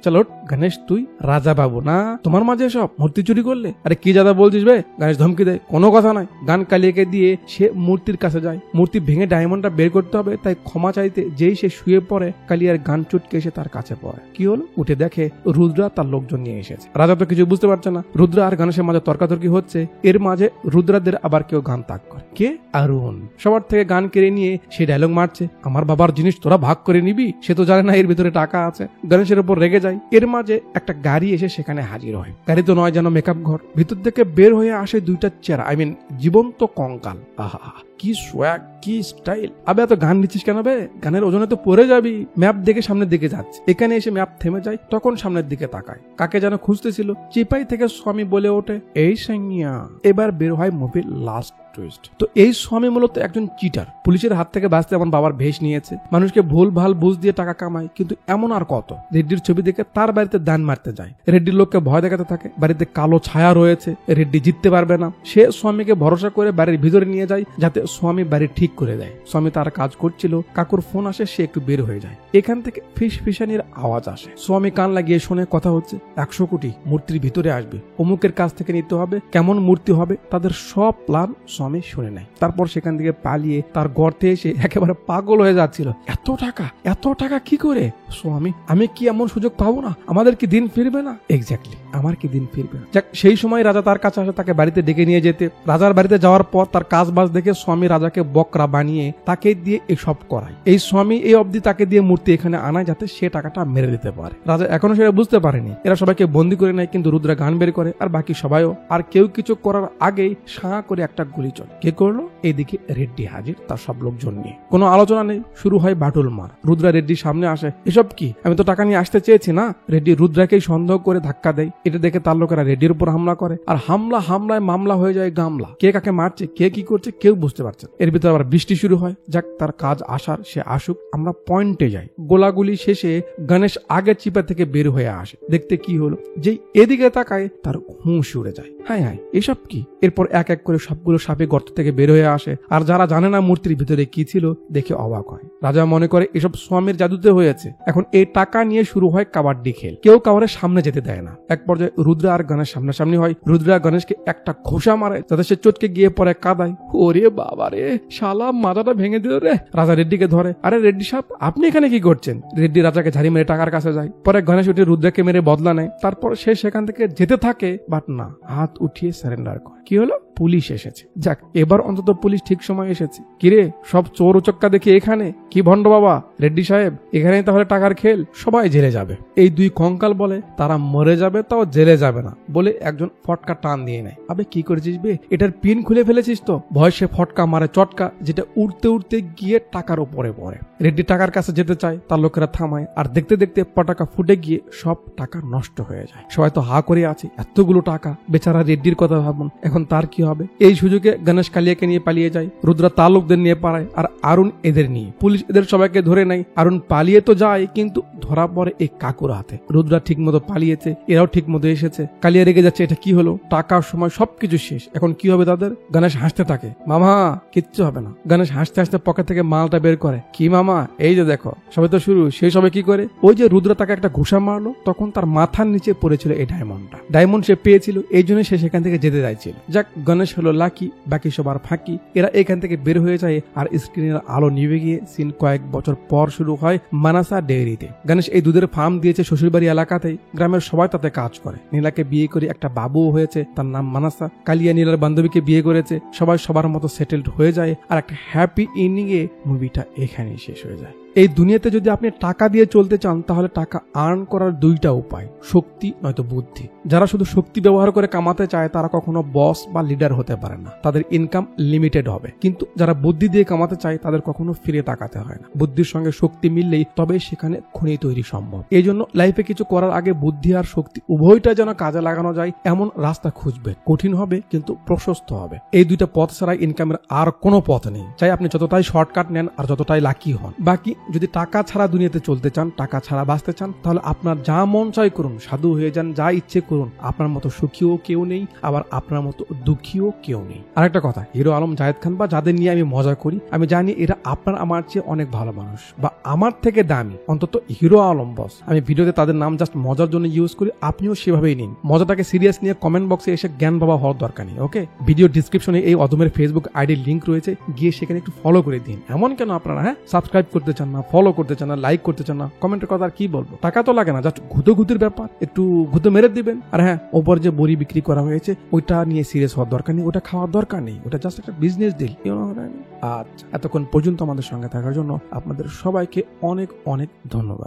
চলো গণেশ, তুই রাজা বাবু না? তোমার মাঝে সব মূর্তি চুরি করলে? আরে কি জাদা বলছিস বে? গণেশ ধমকি দেয়, কোনো কথা নাই। গান কালিয়াকে দিয়ে সে মূর্তির কাছে যায়। মূর্তি ভেঙে ডায়মন্ডটা বের করতে হবে, তাই ক্ষমা চাইতে যেই সে শুয়ে পড়ে, কালিয়ার গান চুটকে এসে তার কাছে পড়ে। কি হলো? উঠে দেখে রুদ্রা তার লোকজন নিয়ে এসেছে। রাজা তো কিছু বুঝতে পারছে না। রুদ্রা আর গণেশের মাঝে তর্কাতর্কি হচ্ছে। এর মাঝে রুদ্রাদের আবার কেউ গান তাক করে। কে? আরুণ। সবার থেকে গান কেড়ে নিয়ে সে ডায়লগ মারছে, আমার বাবার জিনিস তোরা ভাগ করে নিবি। সে তো জানে না এর ভিতরে টাকা আছে। গণেশের উপর রেগে যায়। এর মাঝে একটা গাড়ি এসে সেখানে হাজির হয়। গাড়ি তো নয়, যেন মেকআপ ঘর। ভিতর থেকে বের হয়ে আসে দুইটা চেহারা, জীবন্ত কঙ্কাল। আহা, কি সোয়াগ, কি স্টাইল। আবে এত গান দিচ্ছিস কেন বে? গানের ওজনে তো পড়ে যাবি। ম্যাপ দেখে সামনের দিকে যাচ্ছে, এখানে এসে ম্যাপ থেমে যায়, তখন সামনের দিকে তাকায়, কাকে যেন খুঁজতেছিল। চিপাই থেকে স্বামী বলে ওঠে, এই সাইয়া। এবার বের হয় মুভির লাস্ট টুইস্ট। তো এই স্বামী মূলত একজন চিটার, পুলিশের হাত থেকে বাঁচতে আমার বাবার ভেষ নিয়েছে, মানুষকে ভুল ভাল বুঝ দিয়ে টাকা কামায়, কিন্তু এমন আর কত। রেড্ডির ছবি দেখে তার বাড়িতে দান মারতে যায়, রেড্ডির লোককে ভয় দেখাতে থাকে, বাড়িতে কালো ছায়া রয়েছে, রেড্ডি জিততে পারবে না। সে স্বামীকে ভরসা করে বাড়ির ভিতরে নিয়ে যায় যাতে স্বামী বাড়ি ঠিক করে দেয়। স্বামী তার কাজ করছিল, কাকুর ফোন আসে, সে একটু বের হয়ে যায়। এখান থেকে ফিসফিসানির আওয়াজ আসে। স্বামী কান লাগিয়ে শুনে, কথা হচ্ছে 100 কোটি মূর্তির ভিতরে আসবে, অমুকের কাছ থেকে নিতে হবে, কেমন মূর্তি হবে, তাদের সব প্ল্যান স্বামী শুনে নেয়। তারপর সেখান থেকে পালিয়ে তার গর্তে এসে একেবারে পাগল হয়ে যাচ্ছিল। এত টাকা কি করে? স্বামী, আমি কি এমন সুযোগ পাবো না? আমাদের কি দিন ফিরবে না? এক্স্যাক্টলি, আমার কি দিন ফিরবে না? যাক, সেই সময় রাজা তার কাছে আসে, তাকে বাড়িতে ডেকে নিয়ে যেতে। রাজার বাড়িতে যাওয়ার পর তার কাজ বাজ দেখে স্বামী রাজাকে বকরা বানিয়ে তাকে দিয়ে এসব করায়। এই স্বামী এই অবধি তাকে দিয়ে মূর্তি এখানে আনায় যাতে সে টাকাটা মেরে দিতে পারে। রাজা এখনো সেটা বুঝতে পারেনি। এরা সবাইকে বন্দি করে নেয়, কিন্তু রুদ্রা গান বের করে, আর বাকি সবাইও। আর কেউ কিছু করার আগেই সাঁ করে একটা গুলি চলে। কে করলো? এইদিকে রেড্ডি হাজির তার সব লোকজন নিয়ে। কোনো আলোচনা নেই, শুরু হয় বাটুল মার। রুদ্রা রেড্ডির সামনে আসে, এসব কি? আমি তো টাকা নিয়ে আসতে চেয়েছি না। রেড্ডি রুদ্রাকেই সন্দেহ করে ধাক্কা দেয়। এটা দেখে তার লোকেরা রেড্ডির উপর হামলা করে, আর হামলায় মামলা হয়ে যায় গামলা। কে কাকে মারছে, কে কি করছে কেউ বুঝতে পারছে। এর ভিতরে আবার বৃষ্টি শুরু হয়। যাক, তার কাজ আসার, সে আসুক, আমরা পয়েন্টে যাই। গোলাগুলি শেষে গণেশ আগের চিপা থেকে বের হয়ে আসে। দেখতে কি হলো, যেই এদিকে তাকায় তার হুঁশ উড়ে যায়। হায় এসব কি? এরপর এক এক করে সবগুলো সাপে গর্ত থেকে বের হয়ে আসে, আর যারা জানে না মূর্তির ভিতরে কি ছিল দেখে অবাক হয়। রাজা মনে করে এসব স্বামীর জাদুতে হয়েছে। এখন এই টাকা নিয়ে শুরু হয় কাবাডি খেল। কেউ কাউরে সামনে যেতে দেয় না। এক পর্যায়ে রুদ্রা আর গণেশ সামনাসামনি হয়। রুদ্রা গণেশকে একটা ঘোষা মারে যাতে সে চটকে গিয়ে পরে কাদায়। ওরে বাবা রে, শালা মাথাটা ভেঙে দিল রে। রাজা রেড্ডিকে ধরে, আরে রেড্ডি সাহেব, আপনি এখানে কি করছেন? রেড্ডি রাজাকে ঝাড়ি মেরে টাকার কাছে যায়। পরে গণেশ উঠে রুদ্রাকে মেরে বদলা নেয়। তারপর সে সেখান থেকে যেতে থাকে, বাট না, হাত উঠিয়ে সারেন্ডার করে। কি হলো? পুলিশ এসেছে। যাক, এবার অন্তত পুলিশ ঠিক সময় এসেছে। কিরে, সব চোর উচক্কা দেখে এখানে কি ভণ্ড বাবা? রেড্ডি সাহেব, এখানেই তাহলে টাকার খেল, সবাই জেলে যাবে। এই দুই কঙ্কাল বলে তারা মরে যাবে, তাও জেলে যাবে না বলে একজন ফটকা টান দিয়ে নেয়। আবে কি করেছিস বে? এটার পিন খুলে ফেলেছিস তো? ভয় সে ফটকা মারে চটকা, যেটা উড়তে উড়তে গিয়ে টাকার উপরে পড়ে। রেড্ডি টাকার কাছে যেতে চায়, তার লোকেরা থামায়, আর দেখতে দেখতে পটাকা ফুটে গিয়ে সব টাকা নষ্ট হয়ে যায়। সবাই তো হা করে আছে, এতগুলো টাকা। বেচারা রেড্ডির কথা ভাবুন, এখন তার কি হবে? এই সুযোগে গণেশ কালিয়াকে নিয়ে পালিয়ে যায়। রুদ্রা তার লোকদের নিয়ে পালায়, আর আরুণ এদের নিয়ে। পুলিশ এদের সবাইকে ধরে নেয়। আরুণ পালিয়ে তো যায়, কিন্তু ধরা পড়ে এই কাকুর হাতে। রুদ্রা ঠিক মতো পালিয়েছে, এরাও ঠিক মতো এসেছে। কালিয়া রেগে যাচ্ছে, এটা কি হলো? টাকার সময় সবকিছু শেষ, এখন কি হবে তাদের? গণেশ হাসতে থাকে, মামা কিচ্ছু হবে না। গণেশ হাসতে হাসতে পকেট থেকে মালটা বের করে। কি মামা? এই যে দেখো, সবে তো শুরু। সেই সবে কি করে? ওই যে রুদ্রা তাকে একটা ঘুষা মারলো, তখন তার মাথার নিচে পড়েছিল এই ডায়মন্ডটা। ডায়মন্ড সে পেয়েছিল, এই জন্য সে সেখান থেকে যেতে চাইছিল। যাক, গণেশ হলো লাকি, বাকি সবার ফাঁকি। এরা এখান থেকে বের হয়ে যায়, আর স্ক্রিনের আলো নিভে গিয়ে সিন কয়েক বছর পর শুরু হয় মানাসা ডেয়ারিতে। গণেশ এই দুধের ফার্ম দিয়েছে শ্বশুরবাড়ি এলাকাতেই। গ্রামের সবাই তাতে কাজ করে। নীলাকে বিয়ে করে একটা বাবুও হয়েছে, তার নাম মানাসা। কালিয়া নীলার বান্ধবীকে বিয়ে করেছে। সবাই সবার মতো সেটেলড হয়ে যায়, আর একটা হ্যাপি এন্ডিং এ মুভিটা এখানেই শেষ হয়ে যায়। এই দুনিয়াতে যদি আপনি টাকা দিয়ে চলতে চান, তাহলে টাকা আর্ন করার দুইটা উপায়, শক্তি নয়তো বুদ্ধি। যারা শুধু শক্তি ব্যবহার করে কামাতে চায়, তারা কখনো বস বা লিডার হতে পারে না, তাদের ইনকাম লিমিটেড হবে। কিন্তু যারা বুদ্ধি দিয়ে কামাতে চায়, তাদের কখনো ফিরে তাকাতে হয় না। বুদ্ধির সঙ্গে শক্তি মিললেই তবে সেখানে খনি তৈরি সম্ভব। এই জন্য লাইফে কিছু করার আগে বুদ্ধি আর শক্তি উভয়টা যেন কাজে লাগানো যায়, এমন রাস্তা খুঁজবেন। কঠিন হবে কিন্তু প্রশস্ত হবে। এই দুইটা পথ ছাড়া ইনকামের আর কোনো পথ নেই। চাই আপনি যতটাই শর্টকাট নেন আর যতটাই লাকি হন। বাকি যদি টাকা ছাড়া দুনিয়াতে চলতে চান, টাকা ছাড়া বাঁচতে চান, তাহলে আপনার যা মন চাই করুন, সাধু হয়ে যান, যা ইচ্ছে করুন। আপনার মতো সুখীও কেউ নেই, আবার আপনার মতো দুঃখীও কেউ নেই। আরেকটা কথা, হিরো আলম, জায়েদ খান বা যাদের নিয়ে আমি মজা করি, আমি জানি এরা আপনার আমার চেয়ে অনেক ভালো মানুষ, বা আমার থেকে দামি। অন্তত হিরো আলম বস, আমি ভিডিওতে তাদের নাম জাস্ট মজার জন্য ইউজ করি, আপনিও সেভাবেই নিন। মজাটাকে সিরিয়াস নিয়ে কমেন্ট বক্সে এসে জ্ঞান বাবা হওয়ার দরকার নেই। ওকে, ভিডিও ডিসক্রিপশনে এই অদমের ফেসবুক আইডির লিঙ্ক রয়েছে, গিয়ে সেখানে একটু ফলো করে দিন। এমন কেন আপনারা সাবস্ক্রাইব করতে চান না, ফলো করতে চান না, লাইক করতে চান না? কমেন্টের কথা আর কি বলবো, টাকা তো লাগে না, জাস্ট ঘুতুর ব্যাপার, একটু ঘুতো মেরে দিবেন। আর ওপর যে বড়ি বিক্রি করা হয়েছে, ওইটা নিয়ে সিরিয়াস হওয়ার দরকার নেই, ওটা খাওয়ার দরকার নেই, ওটা জাস্ট একটা বিজনেস ডিল। আচ্ছা, এতক্ষণ পর্যন্ত আমাদের সঙ্গে থাকার জন্য আপনাদের সবাইকে অনেক অনেক ধন্যবাদ।